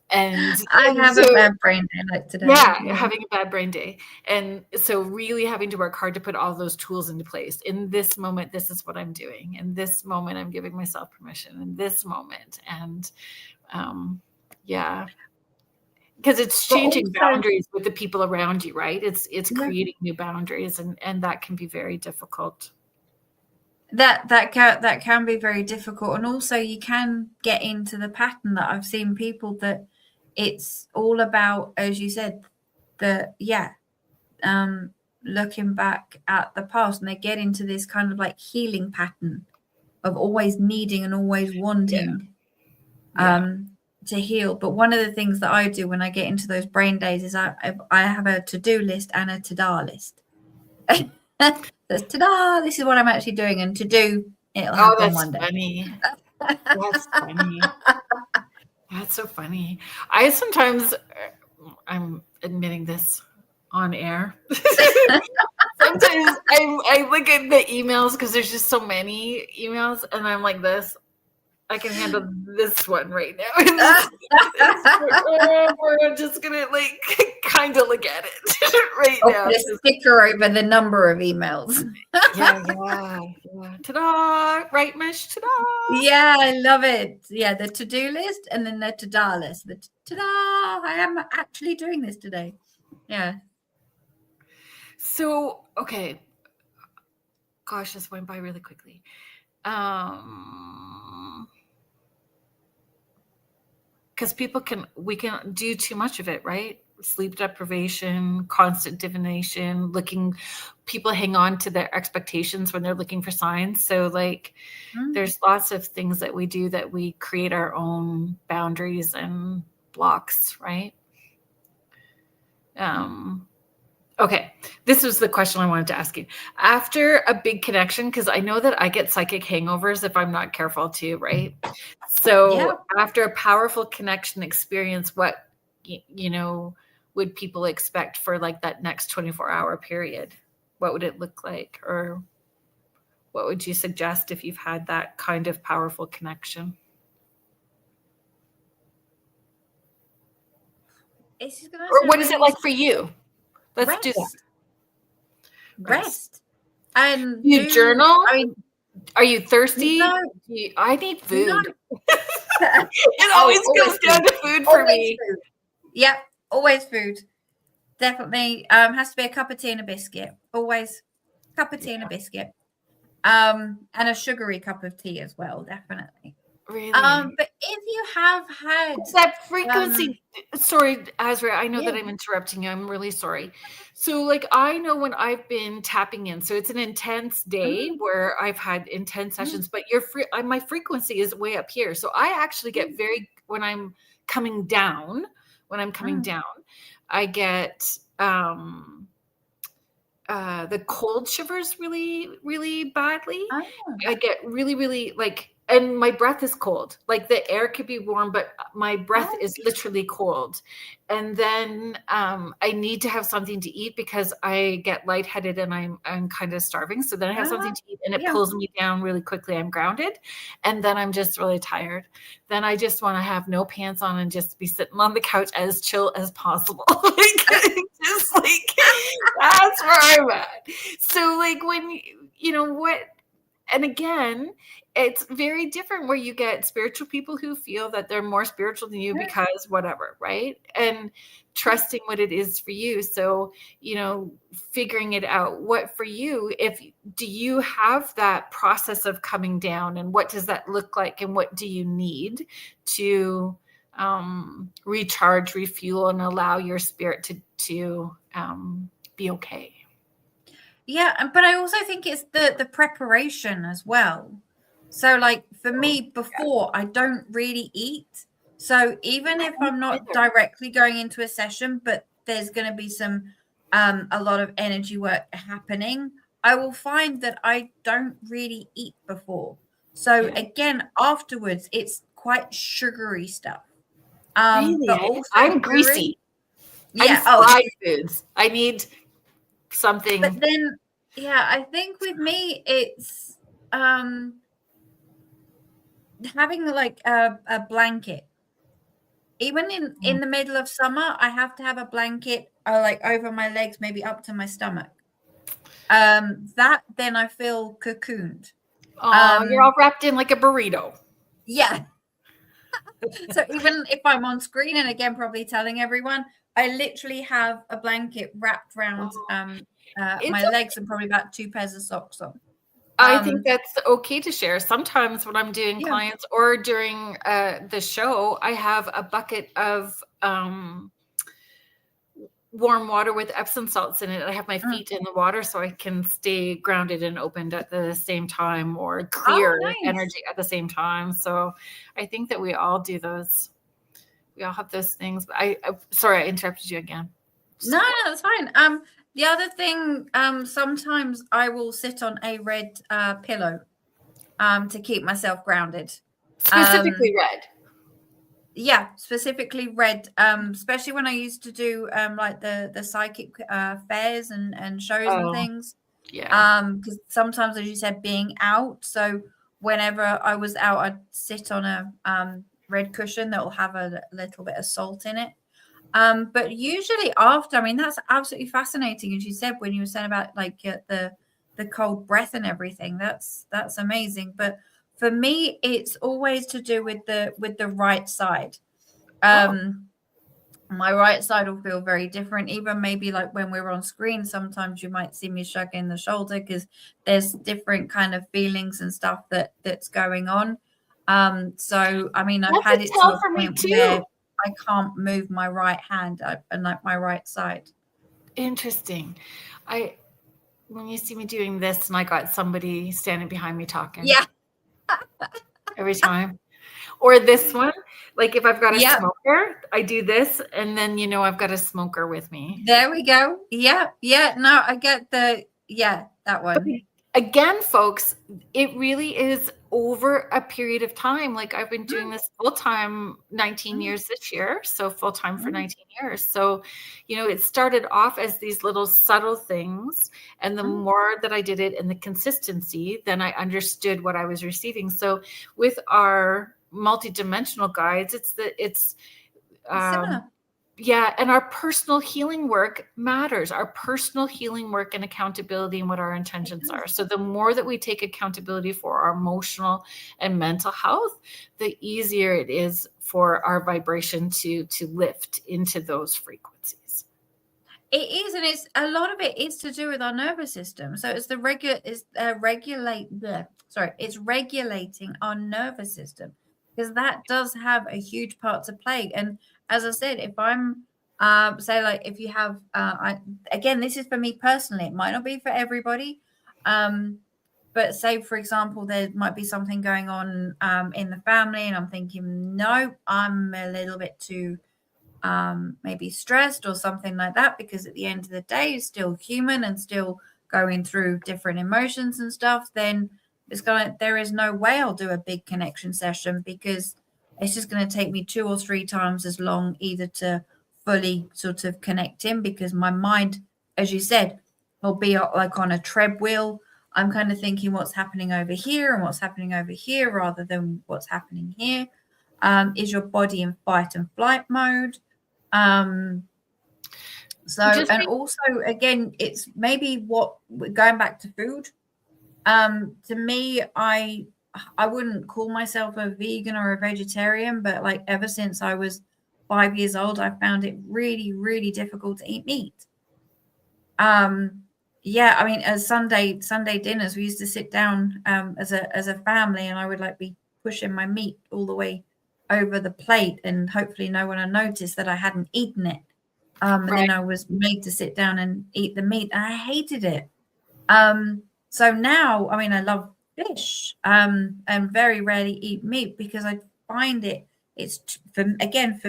Speaker 1: And
Speaker 2: I have a bad brain day like today.
Speaker 1: Yeah, having a bad brain day. And so really having to work hard to put all those tools into place. In this moment, this is what I'm doing. In this moment, I'm giving myself permission. In this moment. And because it's changing boundaries with the people around you, right? It's creating new boundaries, and that can be very difficult.
Speaker 2: That can be very difficult. And also you can get into the pattern that I've seen people that it's all about, as you said, looking back at the past, and they get into this kind of like healing pattern, of always needing and always wanting to heal. But one of the things that I do when I get into those brain days is I have a to-do list and a to-da list. That's ta-da, this is what I'm actually doing, and to do, it'll happen one day.
Speaker 1: Funny. That's funny. That's so funny. I sometimes, I'm admitting this on air. Sometimes I look at the emails because there's just so many emails, and I'm like this. I can handle this one right now. We're just gonna like kind of look at it right now.
Speaker 2: Put a sticker over the number of emails.
Speaker 1: yeah. Ta-da! Right, Mish? Ta-da!
Speaker 2: Yeah, I love it. Yeah, the to-do list and then the to-da list. The ta-da! I am actually doing this today. Yeah.
Speaker 1: So, okay. Gosh, this went by really quickly. Because we can do too much of it, right? Sleep deprivation, constant divination, people hang on to their expectations when they're looking for signs. So like there's lots of things that we do that we create our own boundaries and blocks, right? Okay, this was the question I wanted to ask you. After a big connection, because I know that I get psychic hangovers if I'm not careful too, right? So after a powerful connection experience, what, would people expect for like that next 24-hour period? What would it look like? Or what would you suggest if you've had that kind of powerful connection? Or what is it like for you? Let's do that.
Speaker 2: Rest. And
Speaker 1: you journal? Are you thirsty?
Speaker 2: No.
Speaker 1: I need food. No. It always comes down to food for me.
Speaker 2: Food. Yep, always food. Definitely has to be a cup of tea and a biscuit. Always cup of tea and a biscuit. And a sugary cup of tea as well, definitely.
Speaker 1: Really?
Speaker 2: But if you have had
Speaker 1: that frequency, sorry, Asria, I know that I'm interrupting you. I'm really sorry. So like, I know when I've been tapping in, so it's an intense day where I've had intense sessions, but my frequency is way up here. So I actually get when I'm coming down, I get, the cold shivers really, really badly. I get really, really and my breath is cold. Like the air could be warm, but my breath is literally cold. And then I need to have something to eat because I get lightheaded and I'm kind of starving. So then I have something to eat and it pulls me down really quickly. I'm grounded. And then I'm just really tired. Then I just want to have no pants on and just be sitting on the couch as chill as possible. Just like, that's where I'm at. So like when, and again, it's very different where you get spiritual people who feel that they're more spiritual than you because whatever, right? And trusting what it is for you. So, figuring it out. What for you, do you have that process of coming down, and what does that look like, and what do you need to recharge, refuel, and allow your spirit to be okay?
Speaker 2: Yeah, but I also think it's the preparation as well. So like for me, before I don't really eat. So even if I'm not directly going into a session, but there's going to be some a lot of energy work happening, I will find that I don't really eat before. So again, afterwards, it's quite sugary stuff.
Speaker 1: Really?
Speaker 2: But also
Speaker 1: I'm greasy.
Speaker 2: Yeah.
Speaker 1: I'm fried foods. I need something.
Speaker 2: But then, I think with me, it's having like a blanket. Even in the middle of summer, I have to have a blanket like over my legs, maybe up to my stomach. That then I feel cocooned.
Speaker 1: Oh, you're all wrapped in like a burrito.
Speaker 2: Yeah. So even if I'm on screen, and again, probably telling everyone, I literally have a blanket wrapped around my legs and probably about 2 pairs of socks on.
Speaker 1: I think that's okay to share. Sometimes when I'm doing clients or during the show, I have a bucket of warm water with Epsom salts in it. I have my feet in the water so I can stay grounded and opened at the same time, or clear energy at the same time. So I think that we all do those. We all have those things. But I sorry, I interrupted you again.
Speaker 2: No, that's fine. The other thing, sometimes I will sit on a red pillow to keep myself grounded.
Speaker 1: Specifically red.
Speaker 2: Yeah, specifically red. Especially when I used to do like the psychic fairs and shows and things.
Speaker 1: Yeah.
Speaker 2: Because sometimes, as you said, being out. So whenever I was out, I'd sit on a red cushion that will have a little bit of salt in it. But usually after, I mean, that's absolutely fascinating. As you said, when you were saying about like the cold breath and everything, that's amazing. But for me, it's always to do with the right side. My right side will feel very different. Even maybe like when we're on screen, sometimes you might see me shrugging the shoulder because there's different kind of feelings and stuff that's going on. So I mean, I've had it to a point where I can't move my right hand and like my right side.
Speaker 1: Interesting. When you see me doing this and I got somebody standing behind me talking.
Speaker 2: Yeah.
Speaker 1: Every time. Or this one, like if I've got a smoker, I do this, and then I've got a smoker with me.
Speaker 2: There we go. Yeah. No, I get that one.
Speaker 1: But again, folks, it really is over a period of time. Like I've been doing this full time 19 years this year. So full time for 19 years. So, it started off as these little subtle things. And the more that I did it and the consistency, then I understood what I was receiving. So with our multidimensional guides, it's
Speaker 2: similar.
Speaker 1: Yeah. And our personal healing work matters. Our personal healing work and accountability and what our intentions are. So the more that we take accountability for our emotional and mental health, the easier it is for our vibration to lift into those frequencies.
Speaker 2: It is, and it's a lot of it is to do with our nervous system. So it's it's regulating our nervous system, because that does have a huge part to play. And as I said, if I'm say like if you have again, this is for me personally, it might not be for everybody, but say for example there might be something going on in the family and I'm thinking, no, I'm a little bit too maybe stressed or something like that, because at the end of the day you're still human and still going through different emotions and stuff, then there is no way I'll do a big connection session, because it's just going to take me 2 or 3 times as long either to fully sort of connect in, because my mind, as you said, will be like on a treadmill. I'm kind of thinking what's happening over here and what's happening over here rather than what's happening here. Is your body in fight and flight mode? Also again, it's maybe going back to food. To me, I wouldn't call myself a vegan or a vegetarian, but like ever since I was 5 years old, I found it really, really difficult to eat meat. I mean, as Sunday dinners, we used to sit down as a family, and I would like be pushing my meat all the way over the plate, and hopefully no one would notice that I hadn't eaten it. And then I was made to sit down and eat the meat, and I hated it. So now, I mean, I love fish and very rarely eat meat, because I find it's for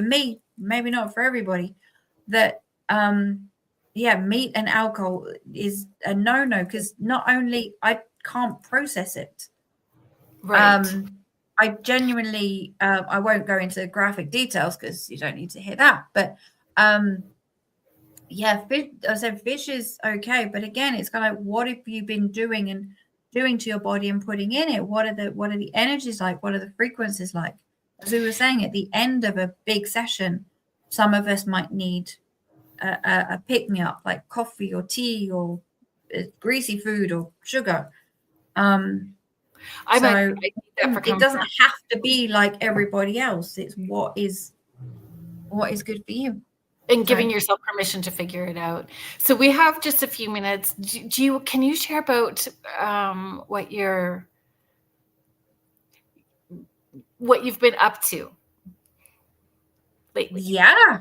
Speaker 2: me, maybe not for everybody, that meat and alcohol is a no-no, because not only I can't process it. I genuinely I won't go into graphic details because you don't need to hear that, but fish, I said fish is okay, but again, it's kind of like, what have you been doing to your body and putting in it? What are the energies like? What are the frequencies like? As we were saying, at the end of a big session, some of us might need a pick-me-up, like coffee or tea or greasy food or sugar. It doesn't have to be like everybody else. It's what is good for you.
Speaker 1: And giving yourself permission to figure it out. So we have just a few minutes. Can you share about what you've been up to lately?
Speaker 2: Yeah.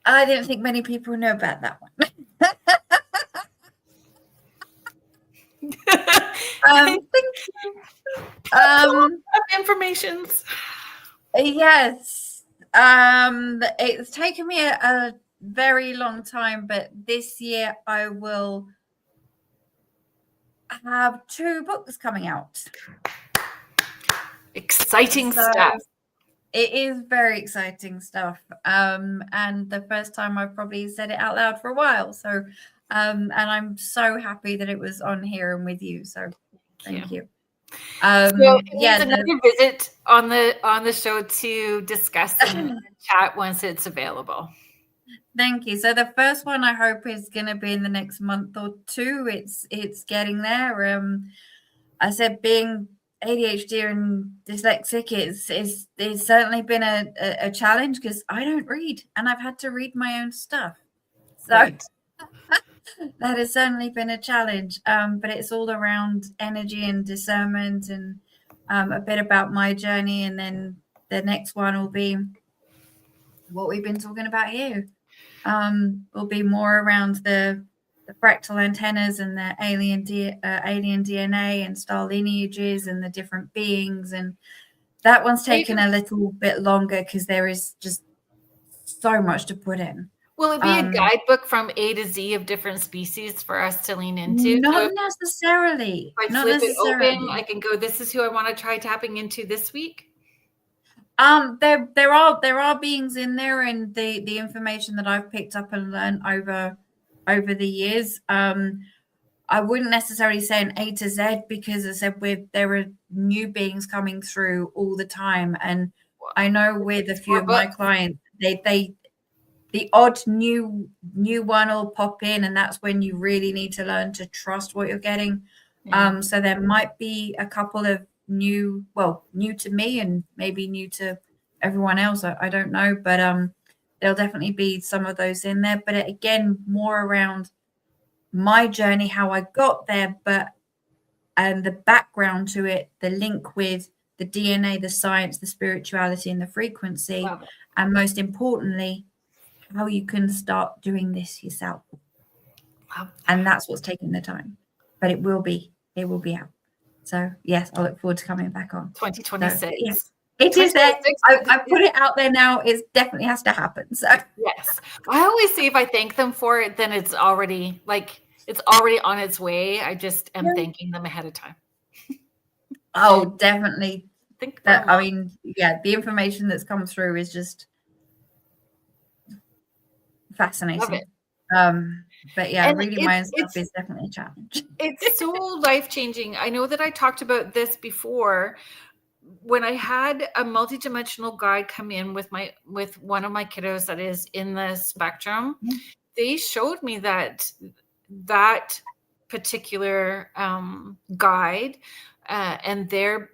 Speaker 2: I didn't think many people know about that one. Thank you.
Speaker 1: Informations.
Speaker 2: Yes. It's taken me a very long time, but this year I will have 2 books coming out.
Speaker 1: Exciting stuff.
Speaker 2: It is very exciting stuff. And the first time I've probably said it out loud for a while. So, and I'm so happy that it was on here and with you. So thank you.
Speaker 1: So it needs another visit on the show to discuss and chat once it's available.
Speaker 2: Thank you. So the first one I hope is going to be in the next month or 2. It's getting there. I said being ADHD and dyslexic it's certainly been a challenge because I don't read and I've had to read my own stuff. So right. That has certainly been a challenge. But it's all around energy and discernment and a bit about my journey. And then the next one will be what we've been talking about here. Will be more around the fractal antennas and the alien DNA and star lineages and the different beings. And that one's taken a little bit longer because there is just so much to put in.
Speaker 1: Will it be a guidebook from A to Z of different species for us to lean into?
Speaker 2: Not necessarily.
Speaker 1: If I flip it open, I can go, this is who I want to try tapping into this week.
Speaker 2: There are beings in there, and the information that I've picked up and learned over the years. I wouldn't necessarily say an A to Z because, as I said, there are new beings coming through all the time, and I know with a few of my clients, the odd new one will pop in, and that's when you really need to learn to trust what you're getting. Yeah. So there might be a couple of new to me and maybe new to everyone else. I don't know, but there'll definitely be some of those in there. But again, more around my journey, how I got there, and the background to it, the link with the DNA, the science, the spirituality, and the frequency, and most importantly, how you can start doing this yourself. And that's what's taking the time, but it will be out. So yes, I look forward to coming back on
Speaker 1: 2026. So,
Speaker 2: yes, it is there. I put it out there now. It definitely has to happen. So
Speaker 1: yes, I always say if I thank them for it, then it's already on its way. I just am thanking them ahead of time.
Speaker 2: Oh, definitely. I mean, the information that's come through is just fascinating. But reading my own stuff is definitely a challenge.
Speaker 1: It's so life-changing. I know that I talked about this before when I had a multidimensional guide come in with one of my kiddos that is in the spectrum. Mm-hmm. They showed me that particular guide and their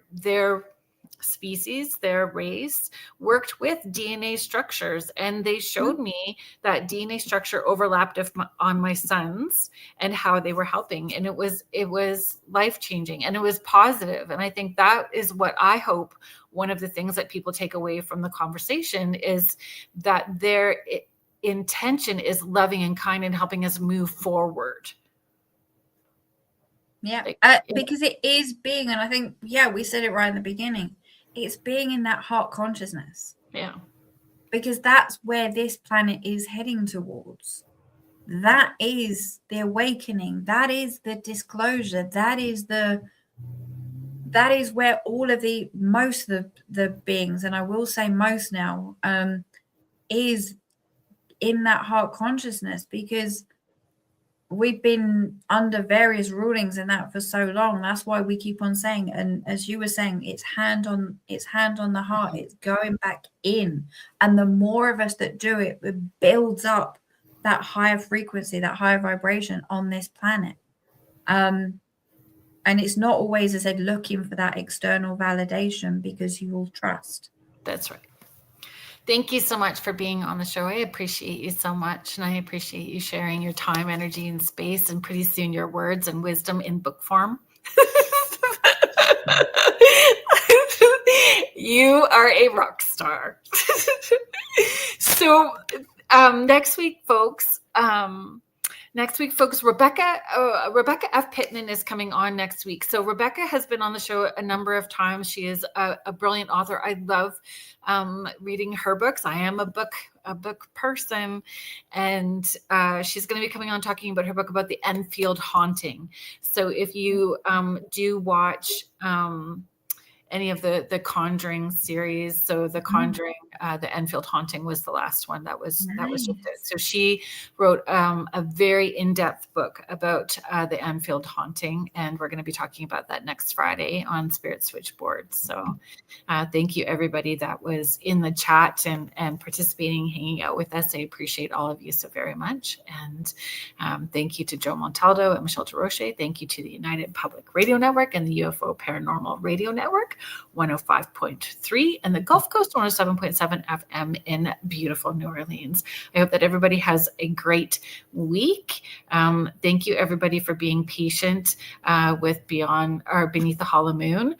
Speaker 1: species, their race, worked with DNA structures, and they showed me that DNA structure overlapped on my sons and how they were helping, and it was life-changing and it was positive. And I think that is what I hope one of the things that people take away from the conversation is that their intention is loving and kind and helping us move forward.
Speaker 2: Because it is being, and I think we said it right in the beginning, it's being in that heart consciousness.
Speaker 1: Yeah.
Speaker 2: Because that's where this planet is heading towards. That is the awakening. That is the disclosure. That is where all of most of the beings, and I will say most now, is in that heart consciousness, because we've been under various rulings in that for so long. That's why we keep on saying, and as you were saying, it's hand on the heart. It's going back in, and the more of us that do it, it builds up that higher frequency, that higher vibration on this planet. And it's not always, as I said, looking for that external validation, because you will trust.
Speaker 1: That's right. Thank you so much for being on the show. I appreciate you so much. And I appreciate you sharing your time, energy, and space, and pretty soon your words and wisdom in book form. You are a rock star. So Next week, folks. Rebecca F. Pittman is coming on next week. So Rebecca has been on the show a number of times. She is a brilliant author. I love reading her books. I am a book person, and she's going to be coming on talking about her book about the Enfield haunting. So if you do watch any of the Conjuring series, so the Conjuring, the Enfield haunting was the last one that was just it. So she wrote a very in-depth book about the Enfield haunting, and we're going to be talking about that next Friday on Spirit Switchboard. So thank you everybody that was in the chat and participating, hanging out with us. I appreciate all of you so very much, and thank you to Joe Montaldo and Michelle DeRoche. Thank you to the United Public Radio Network and the UFO Paranormal Radio Network, 105.3, and the Gulf Coast, 107.7 FM in beautiful New Orleans. I hope that everybody has a great week. Thank you everybody for being patient with Beyond or Beneath the Hollow Moon.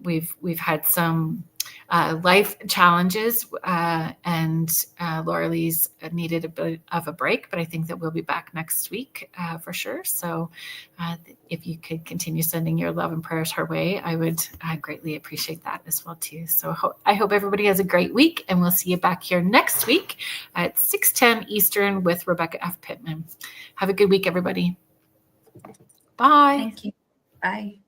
Speaker 1: We've had some life challenges, and Laura Lee's needed a bit of a break, but I think that we'll be back next week for sure. So if you could continue sending your love and prayers her way, I would greatly appreciate that as well too. So I hope everybody has a great week, and we'll see you back here next week at 6:10 Eastern with Rebecca F. Pittman. Have a good week, everybody. Bye.
Speaker 2: Thank you. Bye.